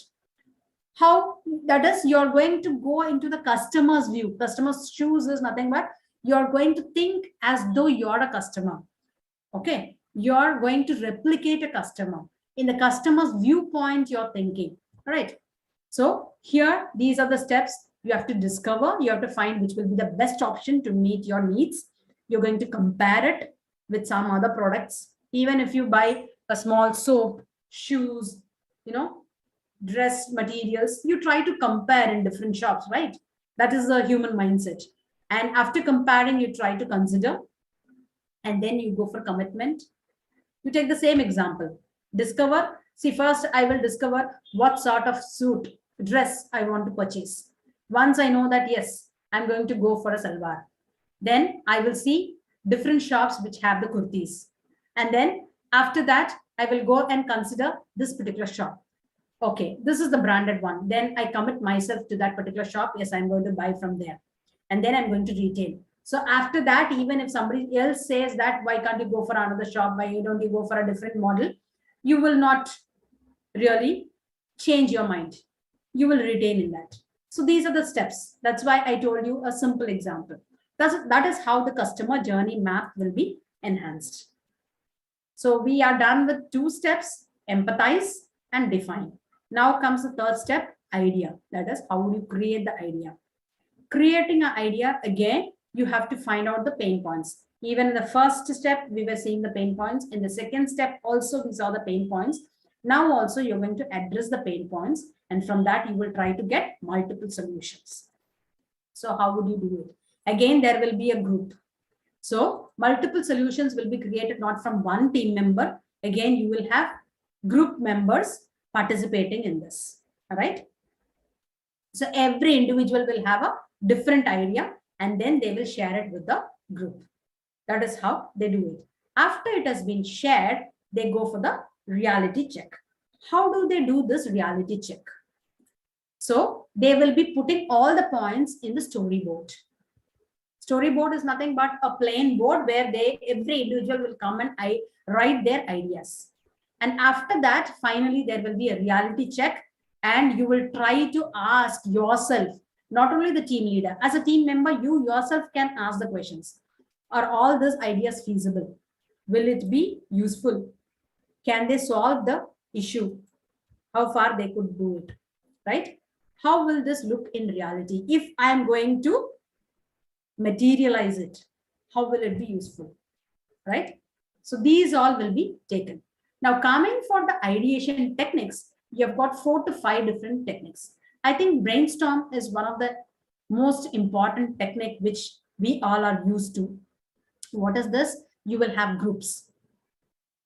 F: How, that is, you're going to go into the customer's view. Customer's shoes is nothing but you're going to think as though you're a customer. Okay, you're going to replicate a customer. In the customer's viewpoint, you're thinking. All right. So here, these are the steps you have to discover. You have to find which will be the best option to meet your needs. You're going to compare it with some other products. Even if you buy a small soap, shoes, dress materials, you try to compare in different shops, right? That is the human mindset. And after comparing, you try to consider, and then you go for commitment. You take the same example. Discover. See, first I will discover what sort of suit, dress I want to purchase. Once I know that, yes, I'm going to go for a salwar. Then I will see different shops which have the kurtis. And then after that, I will go and consider this particular shop. Okay, this is the branded one. Then I commit myself to that particular shop. Yes, I'm going to buy from there. And then I'm going to retail. So after that, even if somebody else says that, why can't you go for another shop? Why don't you go for a different model? You will not really change your mind. You will retain in that. So these are the steps. That's why I told you a simple example. That is how the customer journey map will be enhanced. So we are done with 2 steps, empathize and define. Now comes the third step, idea. That is, how would you create the idea? Creating an idea, again, you have to find out the pain points. Even in the first step, we were seeing the pain points. In the second step, also we saw the pain points. Now also you're going to address the pain points. And from that, you will try to get multiple solutions. So how would you do it? Again, there will be a group. So multiple solutions will be created not from one team member. Again, you will have group members participating in this. All right. So every individual will have a different idea and then they will share it with the group. That is how they do it. After it has been shared, they go for the reality check. How do they do this reality check? So they will be putting all the points in the storyboard. Storyboard is nothing but a plain board where every individual will come and write their ideas. And after that, finally, there will be a reality check and you will try to ask yourself, not only the team leader, as a team member, you yourself can ask the questions. Are all these ideas feasible? Will it be useful? Can they solve the issue? How far they could do it, right? How will this look in reality? If I'm going to materialize it, how will it be useful, right? So these all will be taken. Now coming for the ideation techniques, you have got 4 to 5 different techniques. I think brainstorm is one of the most important technique which we all are used to. What is this? You will have groups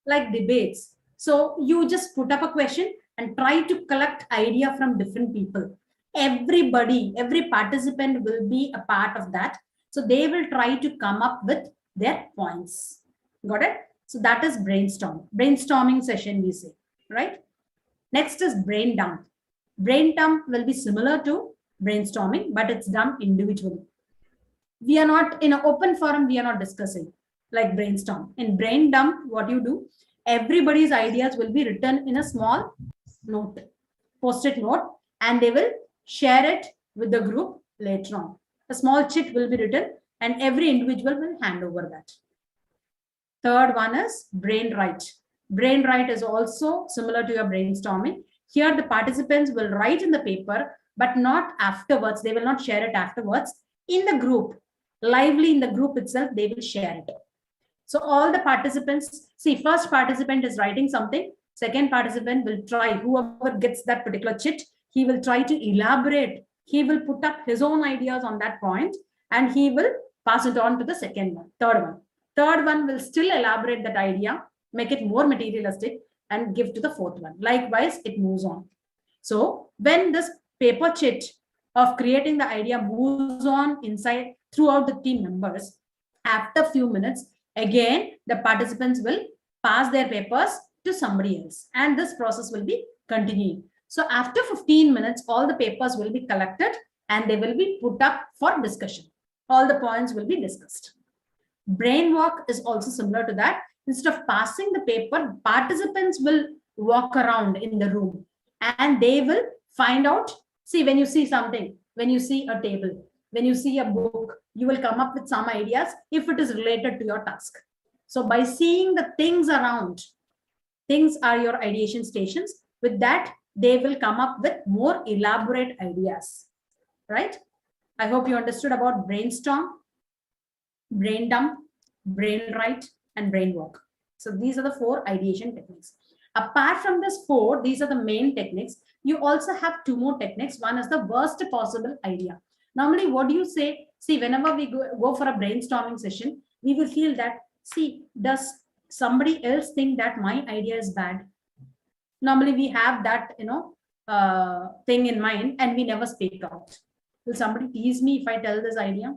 F: like debates. So you just put up a question and try to collect idea from different people. Everybody, every participant will be a part of that. So they will try to come up with their points. Got it? So that is brainstorming session, we say. right? Next is brain dump. Brain dump will be similar to brainstorming, but it's done individually. We are not in an open forum, we are not discussing like brainstorm. In brain dump, what you do, everybody's ideas will be written in a small note, post-it note, and they will share it with the group later on. A small chit will be written and every individual will hand over that. Third one is brain write. Brain write is also similar to your brainstorming. Here the participants will write in the paper, but not afterwards. They will not share it afterwards. In the group, lively in the group itself, they will share it. So all the participants, see, first participant is writing something. Second participant will try, whoever gets that particular chit, he will try to elaborate. He will put up his own ideas on that point and he will pass it on to the second one, third one. Third one will still elaborate that idea, make it more materialistic and give to the fourth one. Likewise, it moves on. So when this paper chit of creating the idea moves on inside throughout the team members, after a few minutes, again, the participants will pass their papers to somebody else and this process will be continuing. So after 15 minutes, all the papers will be collected and they will be put up for discussion. All the points will be discussed. Brain walk is also similar to that. Instead of passing the paper, participants will walk around in the room and they will find out. See, when you see something, when you see a table, when you see a book, you will come up with some ideas if it is related to your task. So by seeing the things around, things are your ideation stations. With that, they will come up with more elaborate ideas, right? I hope you understood about brainstorm, brain dump, brain write, and brain walk. So these are the 4 ideation techniques. Apart from this 4, these are the main techniques. You also have 2 more techniques. One is the worst possible idea. Normally, what do you say? See, whenever we go for a brainstorming session, we will feel that, see, does somebody else think that my idea is bad? Normally, we have that, thing in mind and we never speak out. Will somebody tease me if I tell this idea?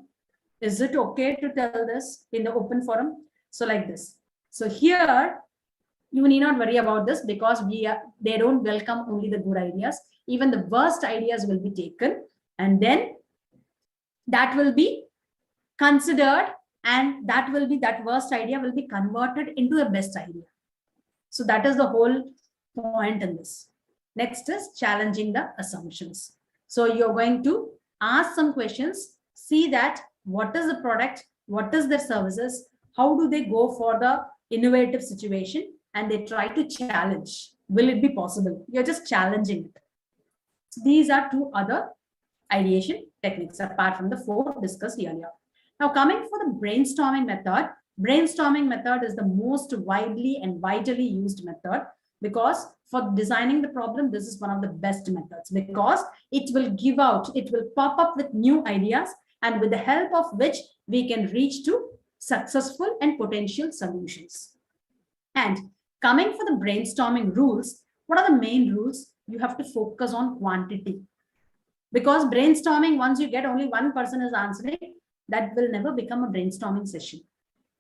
F: Is it okay to tell this in the open forum? So like this. So here, you need not worry about this because they don't welcome only the good ideas. Even the worst ideas will be taken and then that will be considered and that worst idea will be converted into the best idea. So that is the whole point in this. Next is challenging the assumptions. So you're going to ask some questions, see that what is the product, what is their services, how do they go for the innovative situation, and they try to challenge. Will it be possible? You're just challenging it. So these are 2 other ideation techniques apart from the 4 discussed earlier. Now coming for the brainstorming method is the most widely and vitally used method because for designing the problem, this is one of the best methods because it will pop up with new ideas and with the help of which we can reach to successful and potential solutions. And coming for the brainstorming rules, what are the main rules? You have to focus on quantity. Because brainstorming, once you get only one person is answering, that will never become a brainstorming session.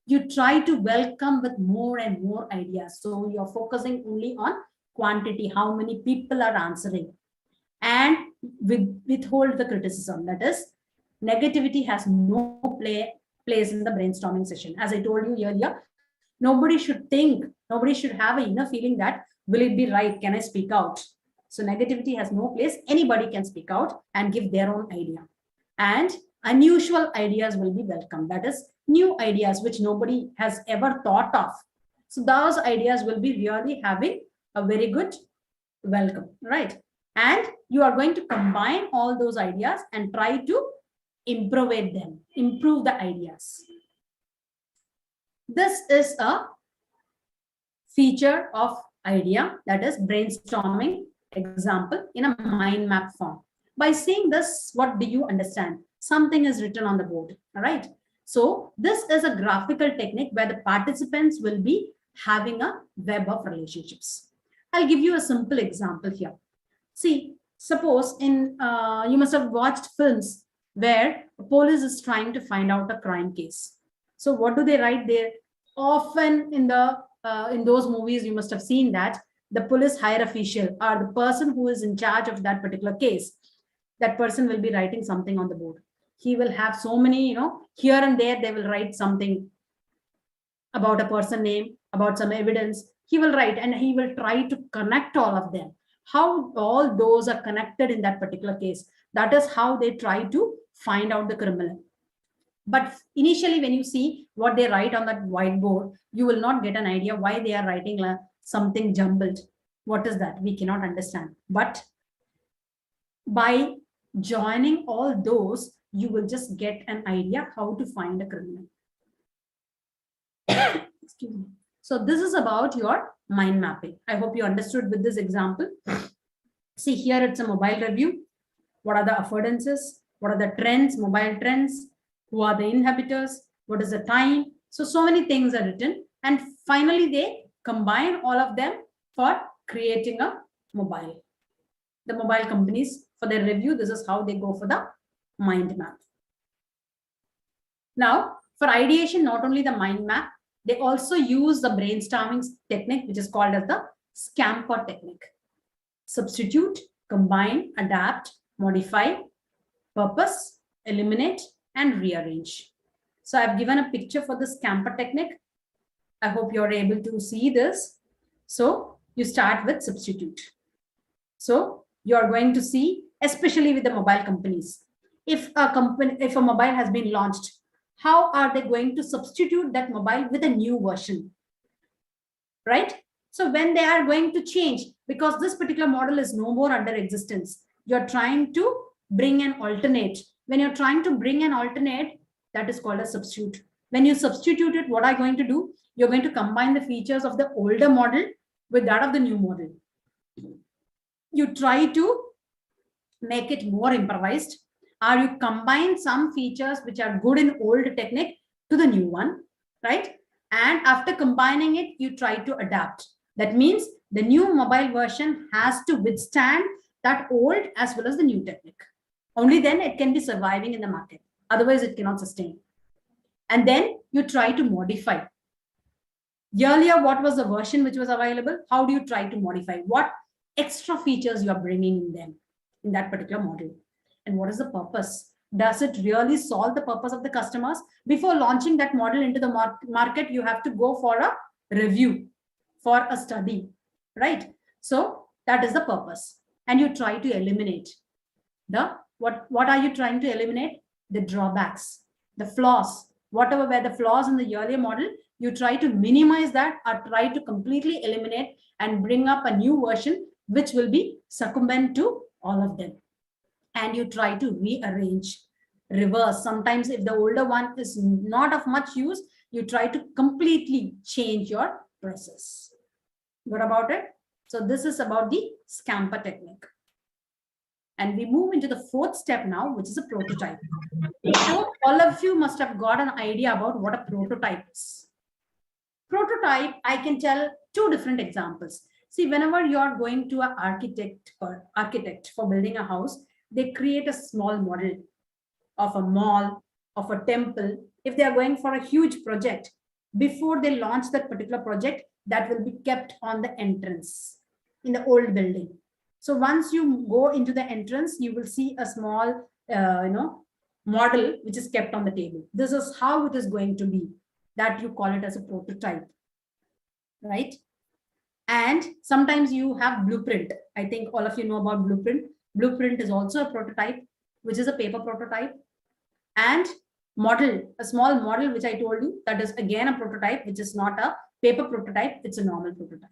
F: You try to welcome with more and more ideas. So you're focusing only on quantity, how many people are answering. And withhold the criticism. That is, negativity has no place in the brainstorming session. As I told you earlier, nobody should have an inner feeling that, will it be right? Can I speak out? So negativity has no place. Anybody can speak out and give their own idea. And unusual ideas will be welcome. That is, new ideas which nobody has ever thought of. So those ideas will be really having a very good welcome, right? And you are going to combine all those ideas and try to improve the ideas. This is a feature of idea, that is brainstorming example in a mind map form. By seeing this, what do you understand? Something is written on the board, all right? So this is a graphical technique where the participants will be having a web of relationships. I'll give you a simple example here. See, suppose you must have watched films where the police is trying to find out a crime case. So what do they write there? Often in those movies, you must have seen that the police higher official or the person who is in charge of that particular case, that person will be writing something on the board. He will have so many, here and there, they will write something about a person name, about some evidence. He will write and he will try to connect all of them. How all those are connected in that particular case. That is how they try to find out the criminal. But initially, when you see what they write on that whiteboard, you will not get an idea why they are writing something jumbled. What is that? We cannot understand. But by joining all those, you will just get an idea how to find a criminal. Excuse me. So this is about your mind mapping. I hope you understood with this example. See, here it's a mobile review. What are the affordances? What are the trends, mobile trends? Who are the inhabitants? What is the time? So many things are written. And finally, they combine all of them for creating a mobile. The mobile companies, for their review, this is how they go for the mind map. Now, for ideation, not only the mind map, they also use the brainstorming technique, which is called as the scamper technique. Substitute, combine, adapt, modify, purpose, eliminate, and rearrange. So I've given a picture for the scamper technique. I hope you're able to see this. So you start with substitute. So you're going to see, especially with the mobile companies, if a mobile has been launched, how are they going to substitute that mobile with a new version, right? So when they are going to change, because this particular model is no more under existence, you're trying to bring an alternate. When you're trying to bring an alternate, that is called a substitute. When you substitute it, what are you going to do? You're going to combine the features of the older model with that of the new model. You try to make it more improvised, or you combine some features which are good in old technique to the new one, right? And after combining it, you try to adapt. That means the new mobile version has to withstand that old as well as the new technique. Only then it can be surviving in the market. Otherwise, it cannot sustain. And then you try to modify. Earlier, what was the version which was available? How do you try to modify? What extra features you are bringing in them in that particular model? And what is the purpose? Does it really solve the purpose of the customers? Before launching that model into the market, you have to go for a review, for a study, right? So that is the purpose. And you try to eliminate the, what are you trying to eliminate? The drawbacks, the flaws, whatever were the flaws in the earlier model, you try to minimize that or try to completely eliminate and bring up a new version which will be succumbent to all of them. And you try to rearrange, reverse. Sometimes if the older one is not of much use, you try to completely change your process. Good about it? So this is about the scamper technique. And we move into the fourth step now, which is a prototype. So all of you must have got an idea about what a prototype is. Prototype, I can tell two different examples. See, whenever you are going to an architect for building a house, they create a small model of a mall, of a temple. If they are going for a huge project, before they launch that particular project, that will be kept on the entrance in the old building. So once you go into the entrance, you will see a small, model which is kept on the table. This is how it is going to be. That you call it as a prototype, right? And sometimes you have blueprint. I think all of you know about blueprint. Blueprint is also a prototype, which is a paper prototype. And model, a small model, which I told you, that is again a prototype, which is not a paper prototype, it's a normal prototype.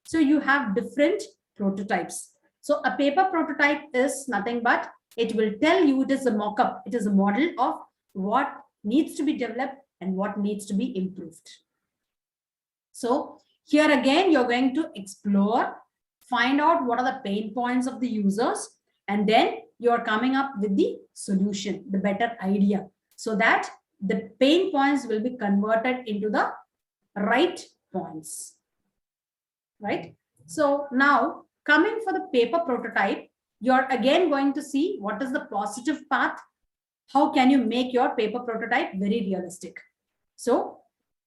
F: So you have different prototypes. So a paper prototype is nothing but it will tell you it is a mock-up. It is a model of what needs to be developed and what needs to be improved. So here again, you're going to explore, find out what are the pain points of the users, and then you're coming up with the solution, the better idea, so that the pain points will be converted into the right points, right? So now coming for the paper prototype, you're again going to see what is the positive path. How can you make your paper prototype very realistic? So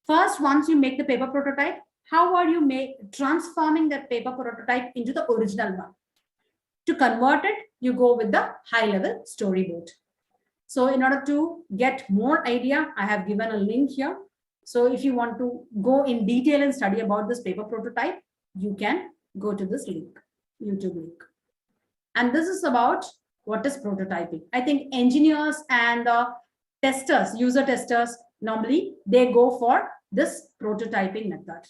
F: first, once you make the paper prototype, how are you transforming that paper prototype into the original one? To convert it, you go with the high level storyboard. So in order to get more idea, I have given a link here. So if you want to go in detail and study about this paper prototype, you can go to this link, YouTube link. And this is about what is prototyping. I think engineers and testers, user testers, normally they go for this prototyping method.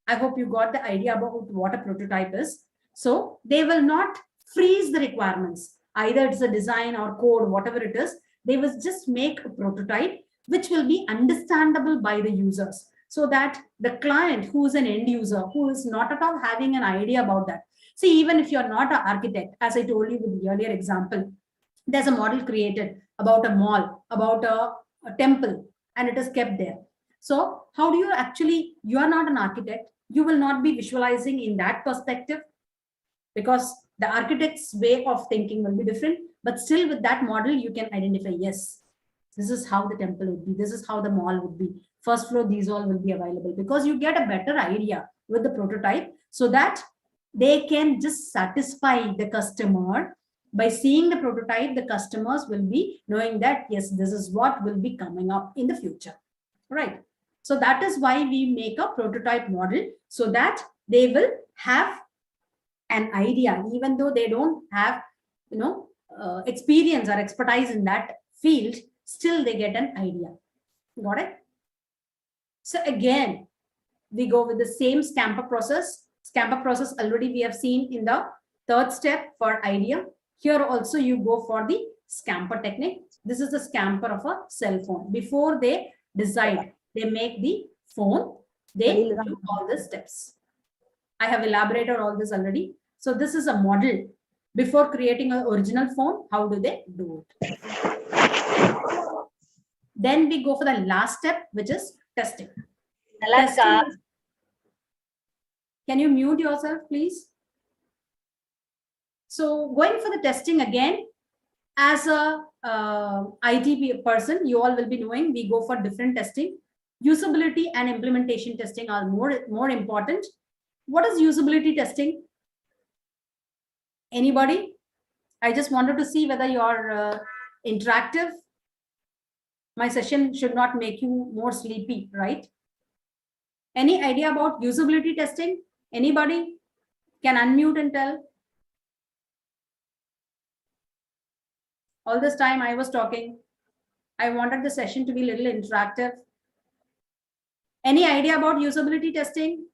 F: I hope you got the idea about what a prototype is. So they will not freeze the requirements. Either it's a design or code, whatever it is, they will just make a prototype which will be understandable by the users, so that the client who is an end user, who is not at all having an idea about that. See, even if you're not an architect, as I told you with the earlier example, there's a model created about a mall, about a temple, and it is kept there. So how do you actually, you are not an architect, you will not be visualizing in that perspective, because the architect's way of thinking will be different. But still with that model, you can identify, yes, this is how the temple would be, this is how the mall would be, first floor, these all will be available, because you get a better idea with the prototype, so that they can just satisfy the customer. By seeing the prototype, the customers will be knowing that, yes, this is what will be coming up in the future, right? So that is why we make a prototype model, so that they will have an idea, even though they don't have, experience or expertise in that field, still they get an idea. Got it? So again, we go with the same scamper process. Scamper process already we have seen in the third step for idea. Here also you go for the scamper technique. This is the scamper of a cell phone. Before they decide, they make the phone, they do all the steps. I have elaborated all this already. So this is a model. Before creating an original phone, how do they do it? Then we go for the last step, which is testing. Testing. Can you mute yourself, please? So going for the testing again, as a IT person, you all will be knowing we go for different testing. Usability and implementation testing are more important. What is usability testing? Anybody? I just wanted to see whether you're interactive. My session should not make you more sleepy, right? Any idea about usability testing? Anybody can unmute and tell? All this time I was talking. I wanted the session to be a little interactive. Any idea about usability testing?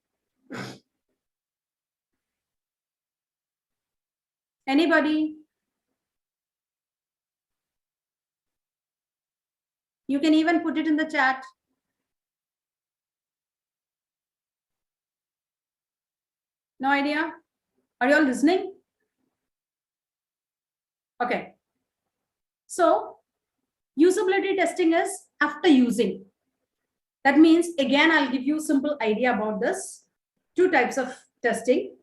F: Anybody? You can even put it in the chat. No idea? Are you all listening? Okay. So usability testing is after using. That means, again, I'll give you a simple idea about this. Two types of testing.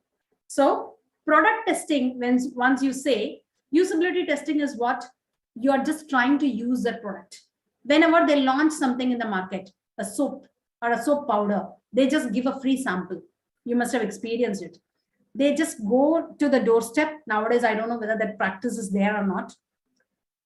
F: So product testing, once you say, usability testing is what? You are just trying to use that product. Whenever they launch something in the market, a soap or a soap powder, they just give a free sample. You must have experienced it. They just go to the doorstep. Nowadays, I don't know whether that practice is there or not.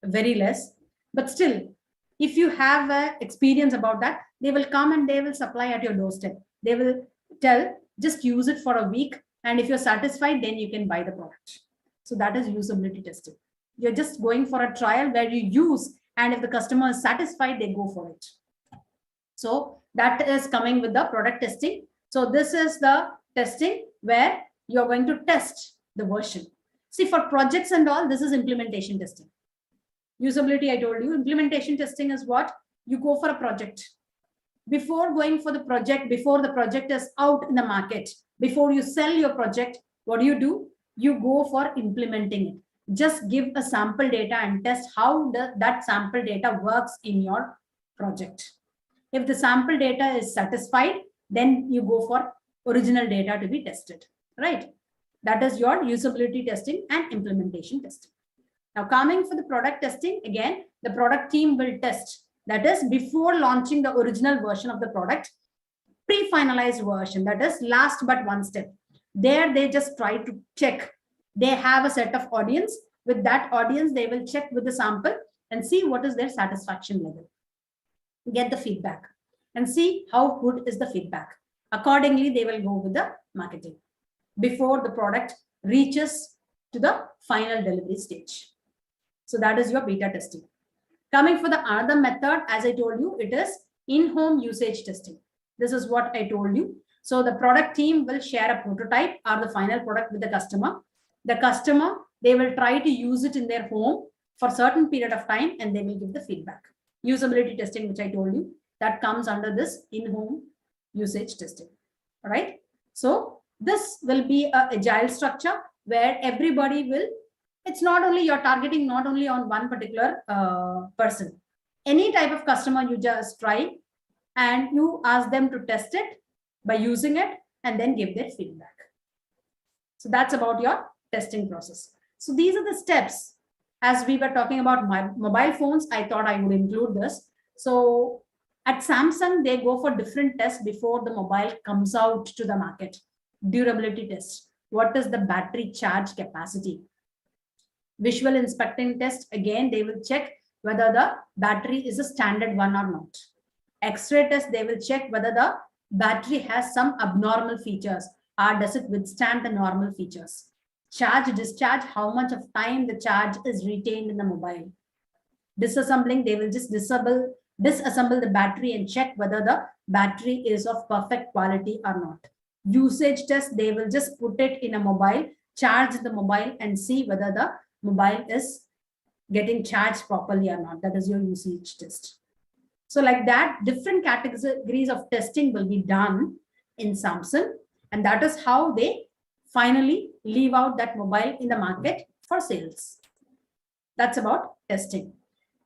F: Very less. But still, if you have an experience about that, they will come and they will supply at your doorstep. They will tell, just use it for a week. And if you're satisfied, then you can buy the product. So that is usability testing. You're just going for a trial where you use, and if the customer is satisfied, they go for it. So that is coming with the product testing. So this is the testing where you're going to test the version. See, for projects and all, this is implementation testing. Usability, I told you. Implementation testing is what? You go for a project. Before going for the project, before the project is out in the market, before you sell your project, what do? You go for implementing it. Just give a sample data and test how that sample data works in your project. If the sample data is satisfied, then you go for original data to be tested, right? That is your usability testing and implementation testing. Now coming for the product testing, again, the product team will test. That is, before launching the original version of the product, pre-finalized version, that is last but one step. There they just try to check. They have a set of audience. With that audience, they will check with the sample and see what is their satisfaction level. Get the feedback and see how good is the feedback. Accordingly, they will go with the marketing before the product reaches to the final delivery stage. So that is your beta testing. Coming for the another method, as I told you, it is in-home usage testing. This is what I told you. So the product team will share a prototype or the final product with the customer. The customer, they will try to use it in their home for a certain period of time and they will give the feedback. Usability testing, which I told you, that comes under this in-home usage testing. All right. So this will be an agile structure where everybody will, it's not only you're targeting not only on one particular person. Any type of customer you just try and you ask them to test it by using it and then give their feedback. So that's about your testing process. So these are the steps. As we were talking about my mobile phones, I thought I would include this. So at Samsung, they go for different tests before the mobile comes out to the market. Durability test. What is the battery charge capacity? Visual inspecting test. Again, they will check whether the battery is a standard one or not. X-ray test, they will check whether the battery has some abnormal features or does it withstand the normal features. Charge discharge, how much of time the charge is retained in the mobile. Disassembling, they will just disassemble the battery and check whether the battery is of perfect quality or not. Usage test, they will just put it in a mobile, charge the mobile and see whether the mobile is getting charged properly or not. That is your usage test. So like that, different categories of testing will be done in Samsung, and that is how they finally leave out that mobile in the market for sales. That's about testing.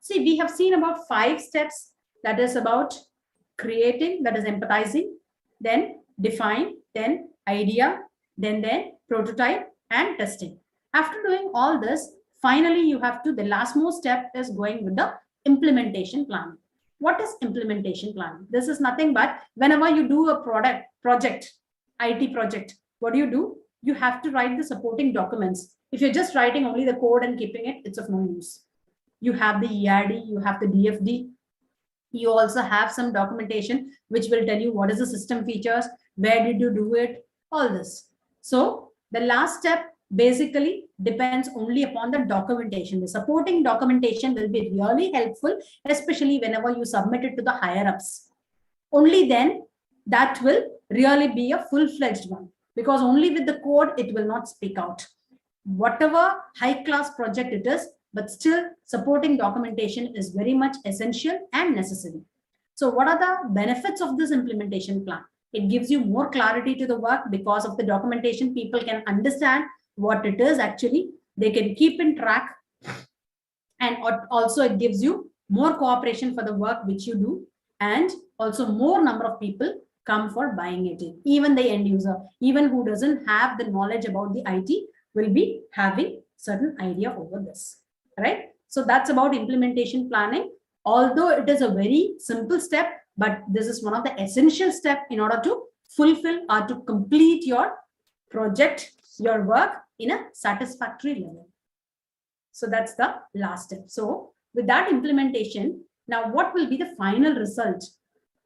F: See, we have seen about 5 steps. That is about creating, that is empathizing, then define, then idea, then prototype and testing. After doing all this, finally you have to, the last most step is going with the implementation planning. What is implementation planning? This is nothing but whenever you do a project, IT project, what do? You have to write the supporting documents. If you're just writing only the code and keeping it, it's of no use. You have the ERD, you have the DFD. You also have some documentation which will tell you what is the system features, where did you do it, all this. So the last step basically depends only upon the documentation. The supporting documentation will be really helpful, especially whenever you submit it to the higher ups. Only then that will really be a full-fledged one, because only with the code it will not speak out. Whatever high-class project it is, but still supporting documentation is very much essential and necessary. So what are the benefits of this implementation plan? It gives you more clarity to the work because of the documentation. People can understand what it is actually. They can keep in track. And also it gives you more cooperation for the work which you do. And also more number of people come for buying it in. Even the end user, even who doesn't have the knowledge about the IT, will be having certain idea over this. Right? So that's about implementation planning. Although it is a very simple step, but this is one of the essential steps in order to fulfill or to complete your project, your work in a satisfactory level. So that's the last step. So with that implementation, now what will be the final result?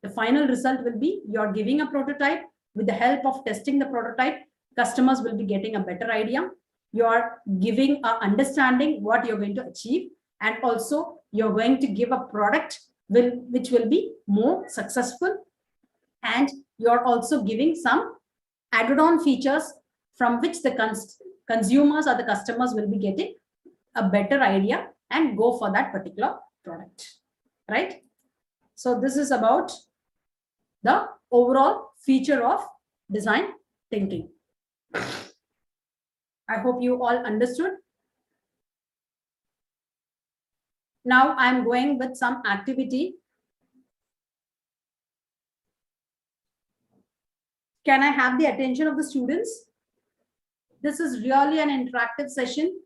F: The final result will be you're giving a prototype. With the help of testing the prototype, customers will be getting a better idea. You're giving an understanding what you're going to achieve, and also you're going to give a product which will be more successful, and you're also giving some added-on features from which the consumers or the customers will be getting a better idea and go for that particular product, right? So this is about the overall feature of design thinking. I hope you all understood. Now I'm going with some activity. Can I have the attention of the students? This is really an interactive session.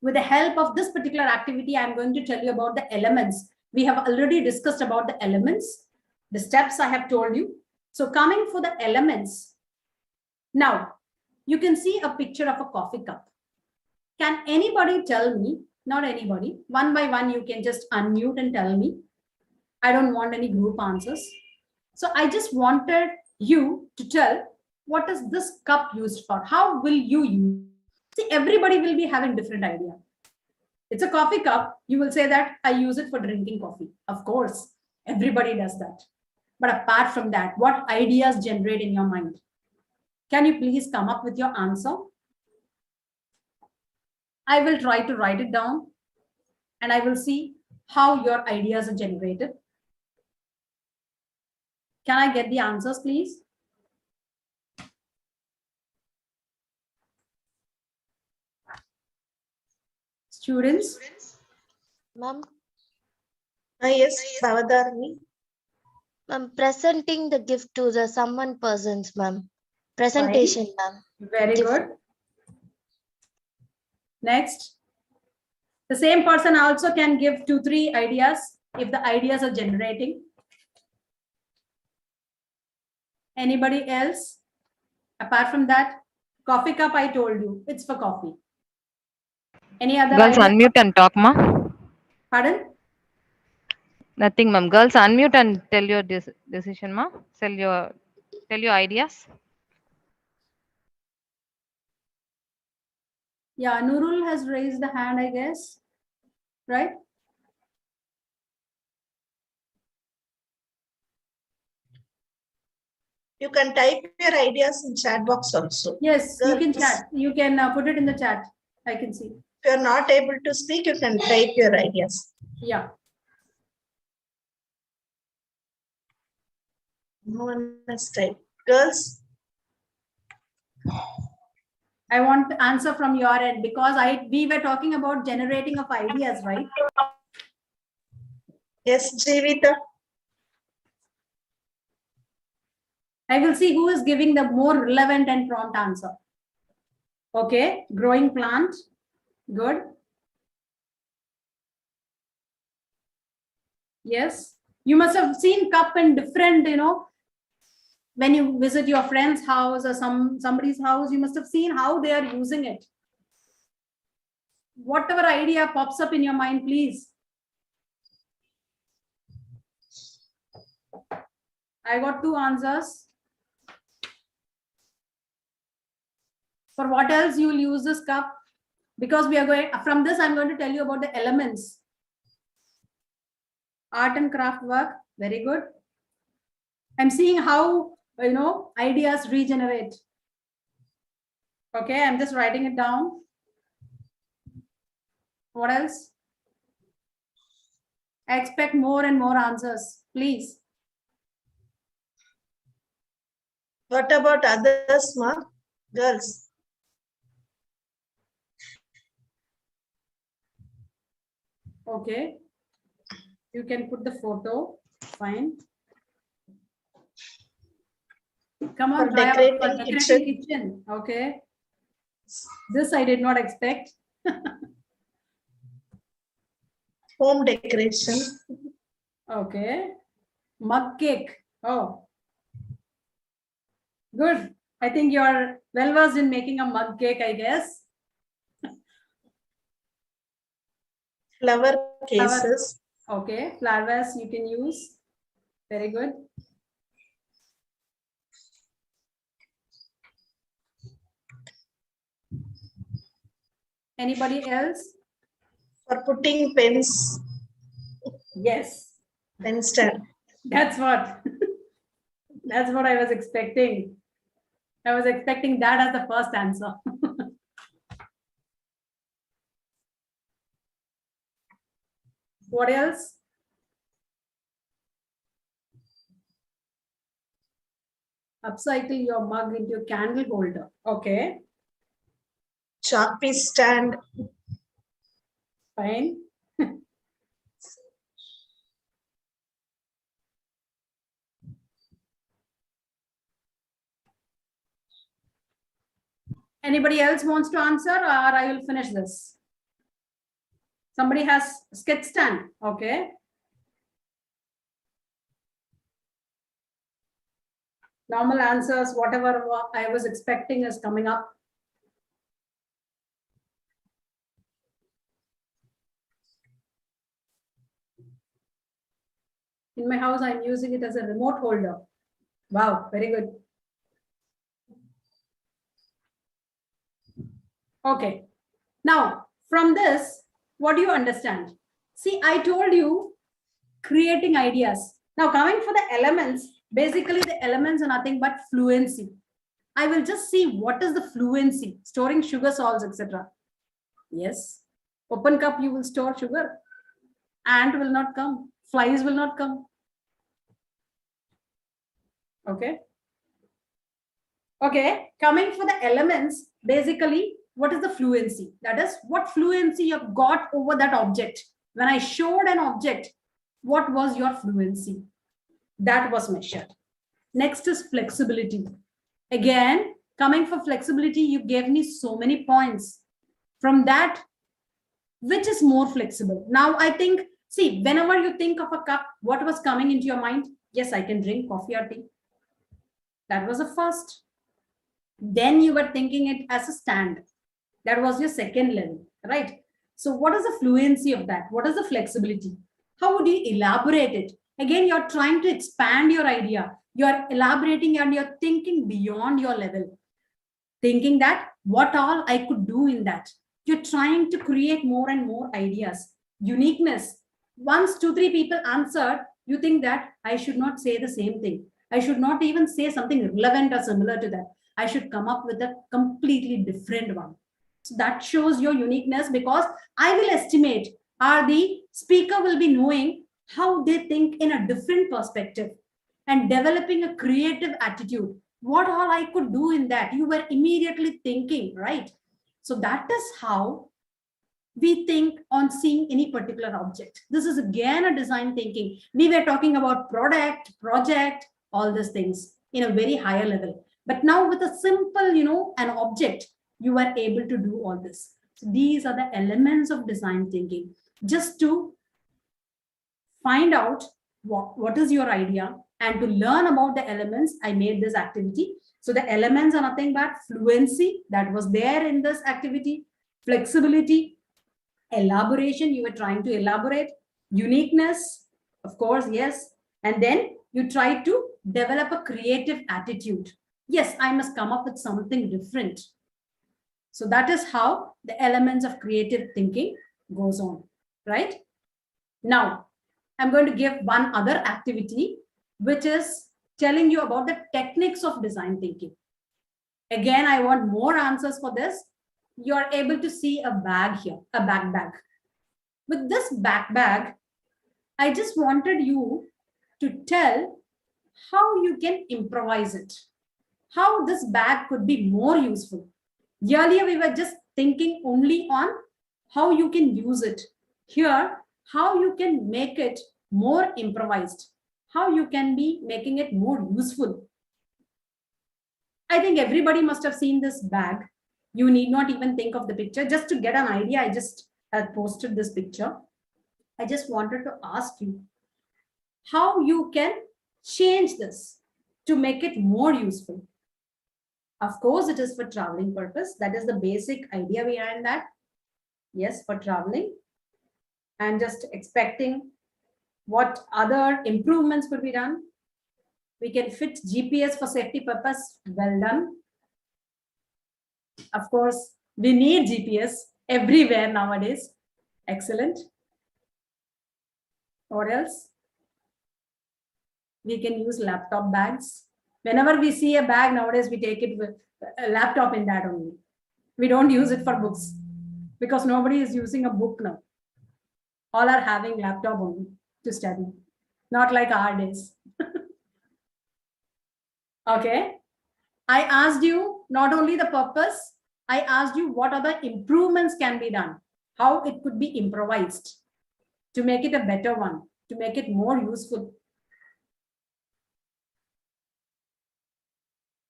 F: With the help of this particular activity, I'm going to tell you about the elements. We have already discussed about the elements. The steps I have told you. So coming for the elements. Now, you can see a picture of a coffee cup. Can anybody tell me, not anybody, one by one, you can just unmute and tell me. I don't want any group answers. So I just wanted you to tell, what is this cup used for? How will you use it? See, everybody will be having different idea. It's a coffee cup. You will say that I use it for drinking coffee. Of course, everybody does that. But apart from that, what ideas generate in your mind? Can you please come up with your answer? I will try to write it down and I will see how your ideas are generated. Can I get the answers, please? Students?
H: Ma'am,
B: Yes, Bhavadarni.
H: ma'am, presenting the gift to the someone persons, ma'am. Presentation, ma'am.
F: Very
H: Gift.
F: good. Next. The same person also can give 2-3 ideas if the ideas are generating. Anybody else? Apart from that, coffee cup, I told you, it's for coffee. Any other
A: Girls,
F: idea?
A: unmute and talk, ma.
F: Pardon?
A: Nothing, ma'am. Girls, unmute and tell your decision, ma. Tell your ideas.
F: Yeah, Nurul has raised the hand, I guess. Right?
B: You can type your ideas in chat box also.
F: Yes, you can
B: Girls,
F: chat. You can put it in the chat. I can see.
B: if you're not able to speak, you can type your ideas.
F: Yeah.
B: No one has typed. Girls,
F: I want the answer from your end because we were talking about generating of ideas, right?
B: yes, Jivita.
F: I will see who is giving the more relevant and prompt answer. Okay, growing plant. Good. Yes. You must have seen cup in different, when you visit your friend's house or somebody's house, you must have seen how they are using it. Whatever idea pops up in your mind, please. I got 2 answers. For what else you will use this cup? Because we are going, from this, I'm going to tell you about the elements. Art and craft work, very good. I'm seeing how, ideas regenerate. Okay, I'm just writing it down. What else? I expect more and more answers, please.
B: What about others, ma? Girls.
F: Okay. You can put the photo. Fine. Come on,
B: For
F: try out
B: decorating
F: for decorating
B: kitchen.
F: kitchen. Okay. This I did not expect.
B: Home decoration.
F: Okay. Mug cake. Oh. Good. I think you're well versed in making a mug cake, I guess.
B: Flower cases.
F: Okay. Flowers you can use. Very good. Anybody else?
B: For putting pens.
F: Yes.
B: Pen stand.
F: That's what. That's what I was expecting. I was expecting that as the first answer. What else? Upcycle your mug into a candle holder. Okay.
B: Chalk piece stand.
F: Fine. Anybody else wants to answer or I will finish this? Somebody has sketch stand. Okay. Normal answers, whatever I was expecting is coming up. In my house, I'm using it as a remote holder. Wow, very good. Okay. Now, from this, what do you understand? See, I told you creating ideas. Now, coming for the elements, basically the elements are nothing but fluency. I will just see what is the fluency, storing sugar, salts, etc. Yes. Open cup, you will store sugar. Ant will not come. Flies will not come. Okay. Okay. Coming for the elements, basically, what is the fluency? That is what fluency you've got over that object. When I showed an object, what was your fluency? That was measured. Next is flexibility. Again, coming for flexibility, you gave me so many points. From that, which is more flexible? Now, I think, see, whenever you think of a cup, what was coming into your mind? Yes, I can drink coffee or tea. That was the first. Then you were thinking it as a stand. That was your second level, right? So what is the fluency of that? What is the flexibility? How would you elaborate it? Again, you're trying to expand your idea. You're elaborating and you're thinking beyond your level. Thinking that what all I could do in that. You're trying to create more and more ideas. Uniqueness. Once 2-3 people answered, you think that I should not say the same thing. I should not even say something relevant or similar to that. I should come up with a completely different one. So that shows your uniqueness, because I will estimate, or the speaker will be knowing how they think in a different perspective and developing a creative attitude. What all I could do in that, you were immediately thinking, right? So that is how we think on seeing any particular object. This is again a design thinking. We were talking about product, project, all these things in a very higher level. But now with a simple, an object, you are able to do all this. So these are the elements of design thinking. Just to find out what is your idea and to learn about the elements, I made this activity. So the elements are nothing but fluency that was there in this activity, flexibility, elaboration, you were trying to elaborate, uniqueness, of course, yes. And then you try to develop a creative attitude. Yes, I must come up with something different. So that is how the elements of creative thinking goes on, right? Now, I'm going to give one other activity, which is telling you about the techniques of design thinking. Again, I want more answers for this. You're able to see a bag here, a backpack. With this backpack, I just wanted you to tell how you can improvise it, how this bag could be more useful. Earlier, we were just thinking only on how you can use it. Here, how you can make it more improvised, how you can be making it more useful. I think everybody must have seen this bag. You need not even think of the picture. Just to get an idea, I just had posted this picture. I just wanted to ask you how you can change this to make it more useful. Of course, it is for traveling purpose. That is the basic idea behind that. Yes, for traveling. And just expecting what other improvements could be done. We can fit GPS for safety purpose. Well done. Of course, we need GPS everywhere nowadays. Excellent. What else? We can use laptop bags. Whenever we see a bag nowadays, we take it with a laptop in that only. We don't use it for books because nobody is using a book now. All are having laptop only to study, not like our days. Okay. I asked you not only the purpose, I asked you what other improvements can be done, how it could be improvised to make it a better one, to make it more useful.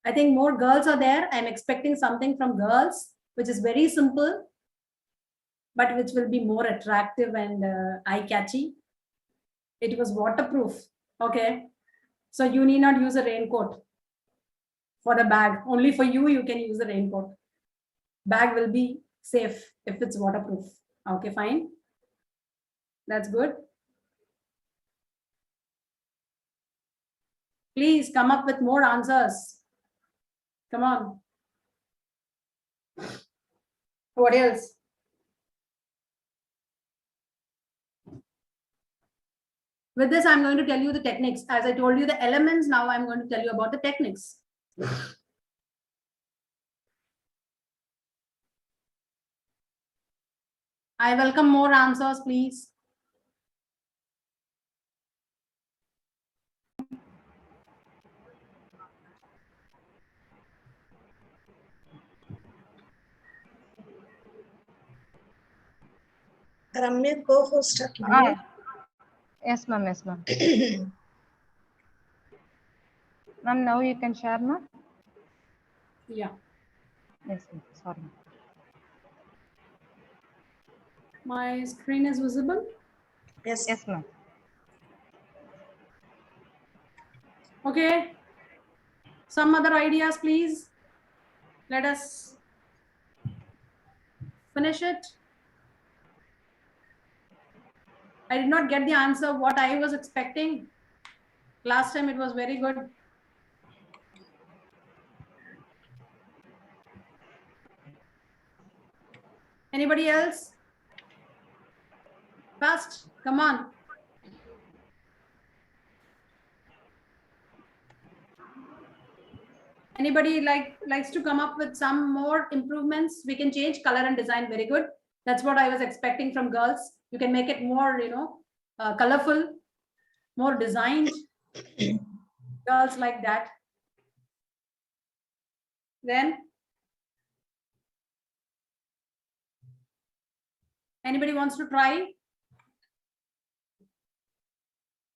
F: I think more girls are there. I'm expecting something from girls, which is very simple, but which will be more attractive and eye-catchy. It was waterproof. Okay. So you need not use a raincoat. for the bag. Only for you, you can use the raincoat. Bag will be safe if it's waterproof. Okay, fine. That's good. Please come up with more answers. Come on. What else? With this, I'm going to tell you the techniques. As I told you the elements, now I'm going to tell you about the techniques. I welcome more answers, please.
B: Ramya, co-host at
A: Yes, ma'am. Yes, ma'am. Ma'am, now you can share, ma'am.
F: Yeah.
A: Yes, ma'am. Sorry.
F: My screen is visible.
B: Yes.
A: Yes, ma'am.
F: Okay. Some other ideas, please. Let us finish it. I did not get the answer what I was expecting. Last time it was very good. Anybody else? Fast, come on. Anybody likes to come up with some more improvements? We can change color and design. Very good. That's what I was expecting from girls. You can make it more, colorful, more designed. Girls like that. Then anybody wants to try?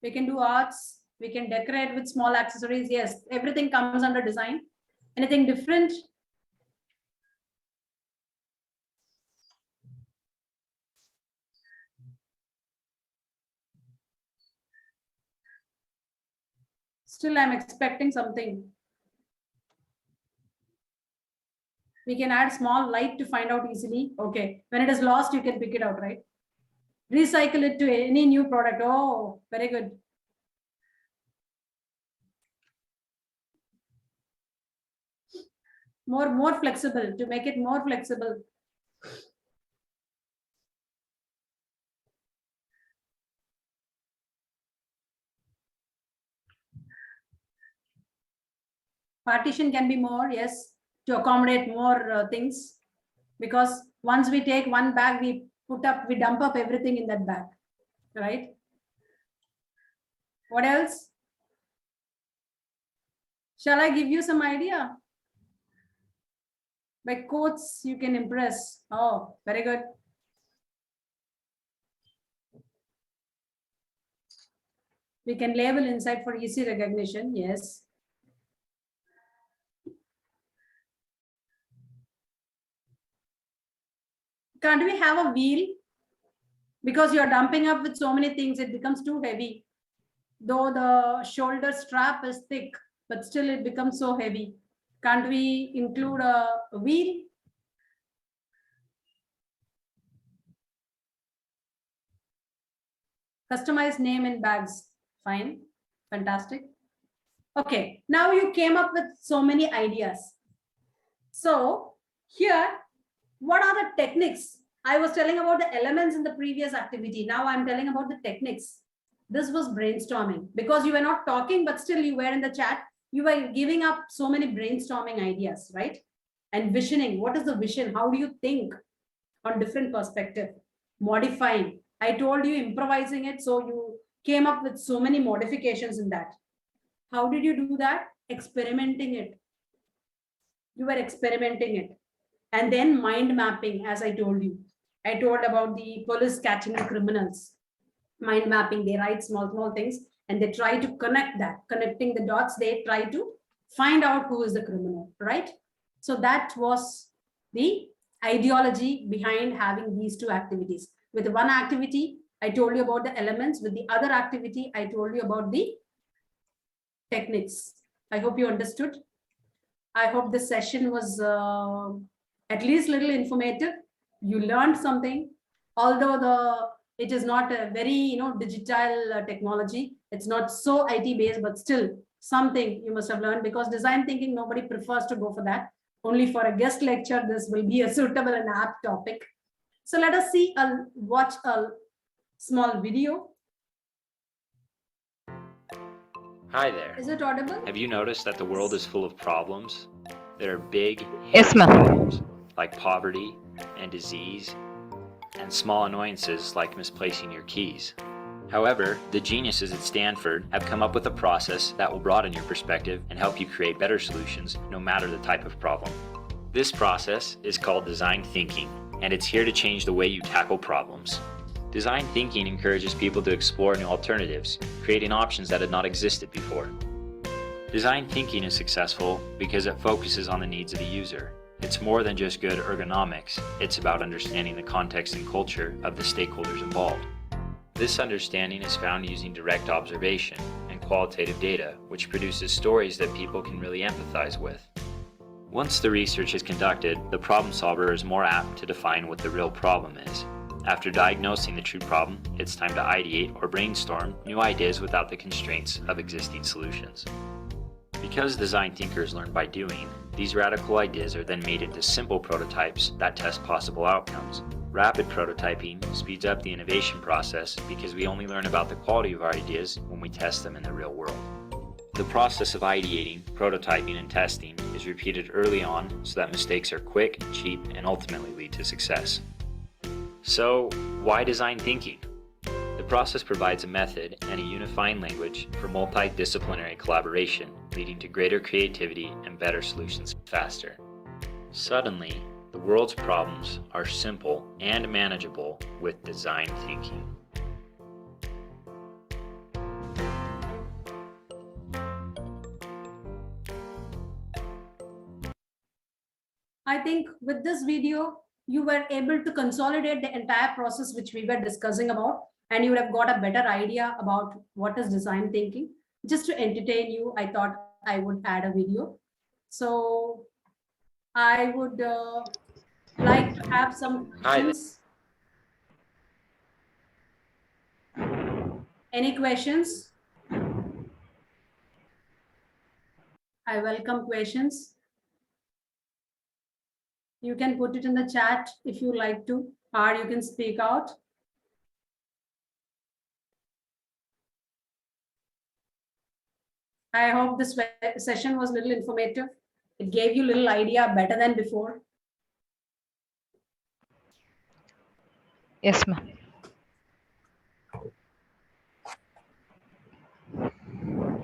F: We can do arts. We can decorate with small accessories. Yes, everything comes under design. Anything different? Still, I'm expecting something. We can add small light to find out easily. Okay, when it is lost, you can pick it out, right? Recycle it to any new product. Oh, very good. More flexible, to make it more flexible. Partition can be more, yes, to accommodate more things. Because once we take one bag, we dump up everything in that bag, right? What else? Shall I give you some idea? By quotes, you can impress. Oh, very good. We can label inside for easy recognition. Yes. Can't we have a wheel? Because you're dumping up with so many things, it becomes too heavy. Though the shoulder strap is thick, but still it becomes so heavy. Can't we include a wheel? Customized name in bags. Fine. Fantastic. Okay. Now you came up with so many ideas. So here, what are the techniques? I was telling about the elements in the previous activity. Now I'm telling about the techniques. This was brainstorming because you were not talking, but still you were in the chat. You were giving up so many brainstorming ideas, right? And visioning. What is the vision? How do you think on different perspective? Modifying. I told you improvising it. So you came up with so many modifications in that. How did you do that? Experimenting it. You were experimenting it. And then mind mapping, as I told you. I told about the police catching the criminals. Mind mapping, they write small things and they try to connect that. Connecting the dots, they try to find out who is the criminal, right? So that was the ideology behind having these two activities. With one activity, I told you about the elements. With the other activity, I told you about the techniques. I hope you understood. I hope this session was at least little informative. You learned something, although it is not a very digital technology. It's not so IT based, but still something you must have learned, because design thinking, nobody prefers to go for that. Only for a guest lecture, this will be a suitable and apt topic. So let us watch a small video.
I: Hi there.
F: Is it audible?
I: Have you noticed that the world is full of problems? There are big,
A: Yes,
I: hidden
A: ma'am.
I: problems like poverty and disease, and small annoyances like misplacing your keys. However, the geniuses at Stanford have come up with a process that will broaden your perspective and help you create better solutions no matter the type of problem. This process is called design thinking, and it's here to change the way you tackle problems. Design thinking encourages people to explore new alternatives, creating options that had not existed before. Design thinking is successful because it focuses on the needs of the user. It's more than just good ergonomics, it's about understanding the context and culture of the stakeholders involved. This understanding is found using direct observation and qualitative data, which produces stories that people can really empathize with. Once the research is conducted, the problem solver is more apt to define what the real problem is. After diagnosing the true problem, it's time to ideate or brainstorm new ideas without the constraints of existing solutions. Because design thinkers learn by doing, these radical ideas are then made into simple prototypes that test possible outcomes. Rapid prototyping speeds up the innovation process because we only learn about the quality of our ideas when we test them in the real world. The process of ideating, prototyping, and testing is repeated early on so that mistakes are quick, cheap, and ultimately lead to success. So, why design thinking? The process provides a method and a unifying language for multidisciplinary collaboration, leading to greater creativity and better solutions faster. Suddenly, the world's problems are simple and manageable with design thinking.
F: I think with this video, you were able to consolidate the entire process which we were discussing about, and you would have got a better idea about what is design thinking. Just to entertain you, I thought I would add a video. So I would like to have some questions. Any questions? I welcome questions. You can put it in the chat if you like to, or you can speak out. I hope this session was a little informative. It gave you a little idea better than before.
A: Yes, ma'am.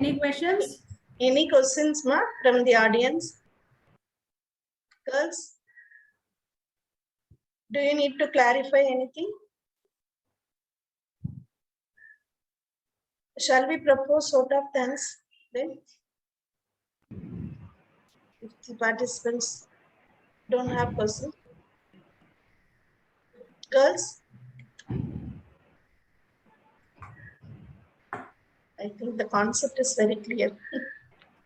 F: Any questions?
B: Any questions, ma, from the audience? Girls, do you need to clarify anything? Shall we propose vote of thanks then? If the participants don't have questions. Girls? I think the concept is very clear.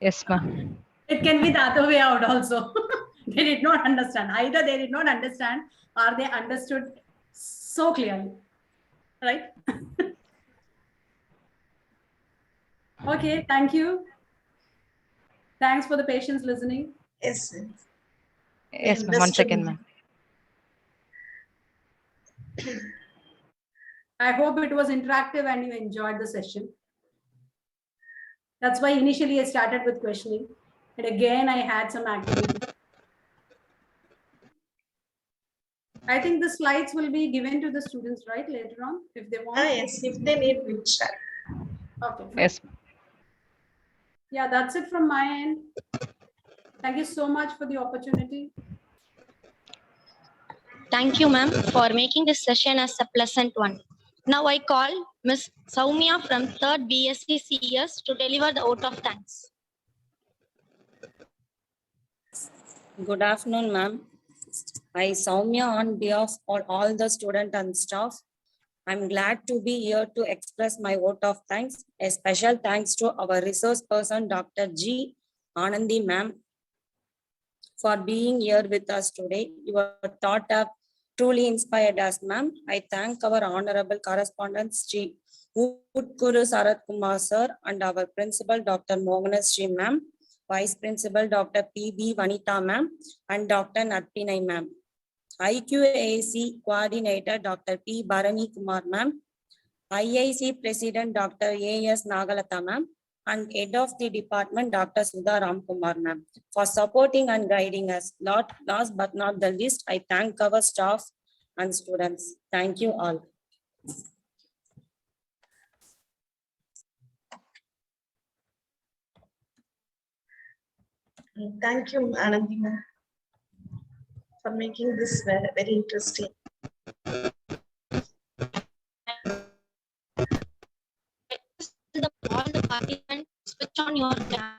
A: Yes, ma'am.
F: It can be the other way out also. They did not understand. Either they did not understand or they understood so clearly. Right? Okay, thank you. Thanks for the patience listening.
B: Yes.
A: Yes, ma'am. 1 second, ma'am.
F: I hope it was interactive and you enjoyed the session. That's why initially I started with questioning. And again, I had some activity. I think the slides will be given to the students, right, later on, if they want.
B: Yes, if they need, we'll share.
F: Okay.
A: Yes.
F: Yeah, that's it from my end. Thank you so much for the opportunity.
C: Thank you, ma'am, for making this session as a pleasant one. Now I call Ms. Soumya from 3rd BSc CS to deliver the vote of thanks.
J: Good afternoon, ma'am. I, Soumya, on behalf of all the student and staff, I'm glad to be here to express my vote of thanks. A special thanks to our resource person, Dr. G. Anandi, ma'am. for being here with us today. Your thought have truly inspired us, ma'am. I thank our honorable correspondent, Sri Utkuru Sarath Kumar sir, and our principal, Dr. Mohanas Sri ma'am, Vice Principal, Dr. P.B. Vanita ma'am, and Dr. Natpinai ma'am. IQAC Coordinator, Dr. P. Bharani Kumar ma'am, IIC President, Dr. A.S. Nagalata ma'am, and Head of the Department, Dr. Sudha Ramkumar ma'am, for supporting and guiding us. Last but not the least, I thank our staff and students. Thank you all.
B: Thank you, Anandi ma'am, for making this very, very interesting.
C: All the participants switch on your camera.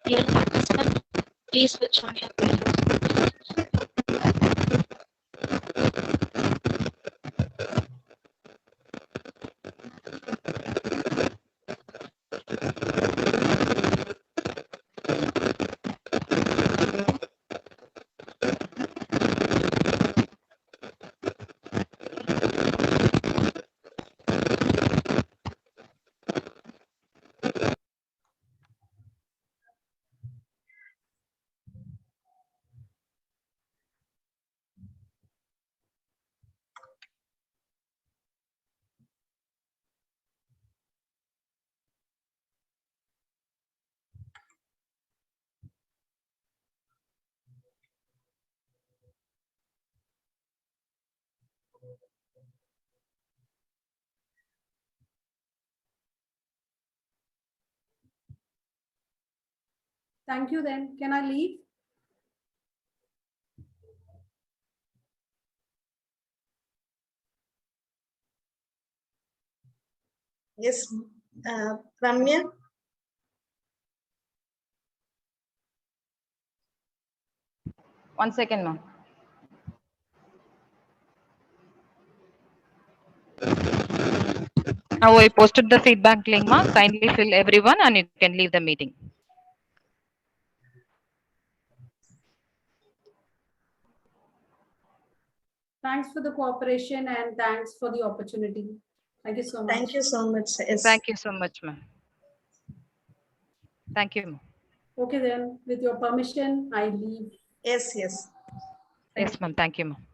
C: Dear participant, please switch on your camera.
F: Thank you then. Can I leave?
B: Yes, Ramya.
A: One second, ma'am. Now I posted the feedback link, ma'am. Kindly fill everyone and you can leave the meeting.
F: Thanks for the cooperation and thanks for the opportunity. Thank you so much.
B: Thank you so much. Yes.
A: Thank you so much, ma'am. Thank you, ma'am.
F: Okay then, with your permission, I leave.
B: Yes, yes.
A: Yes, ma'am. Thank you, ma'am.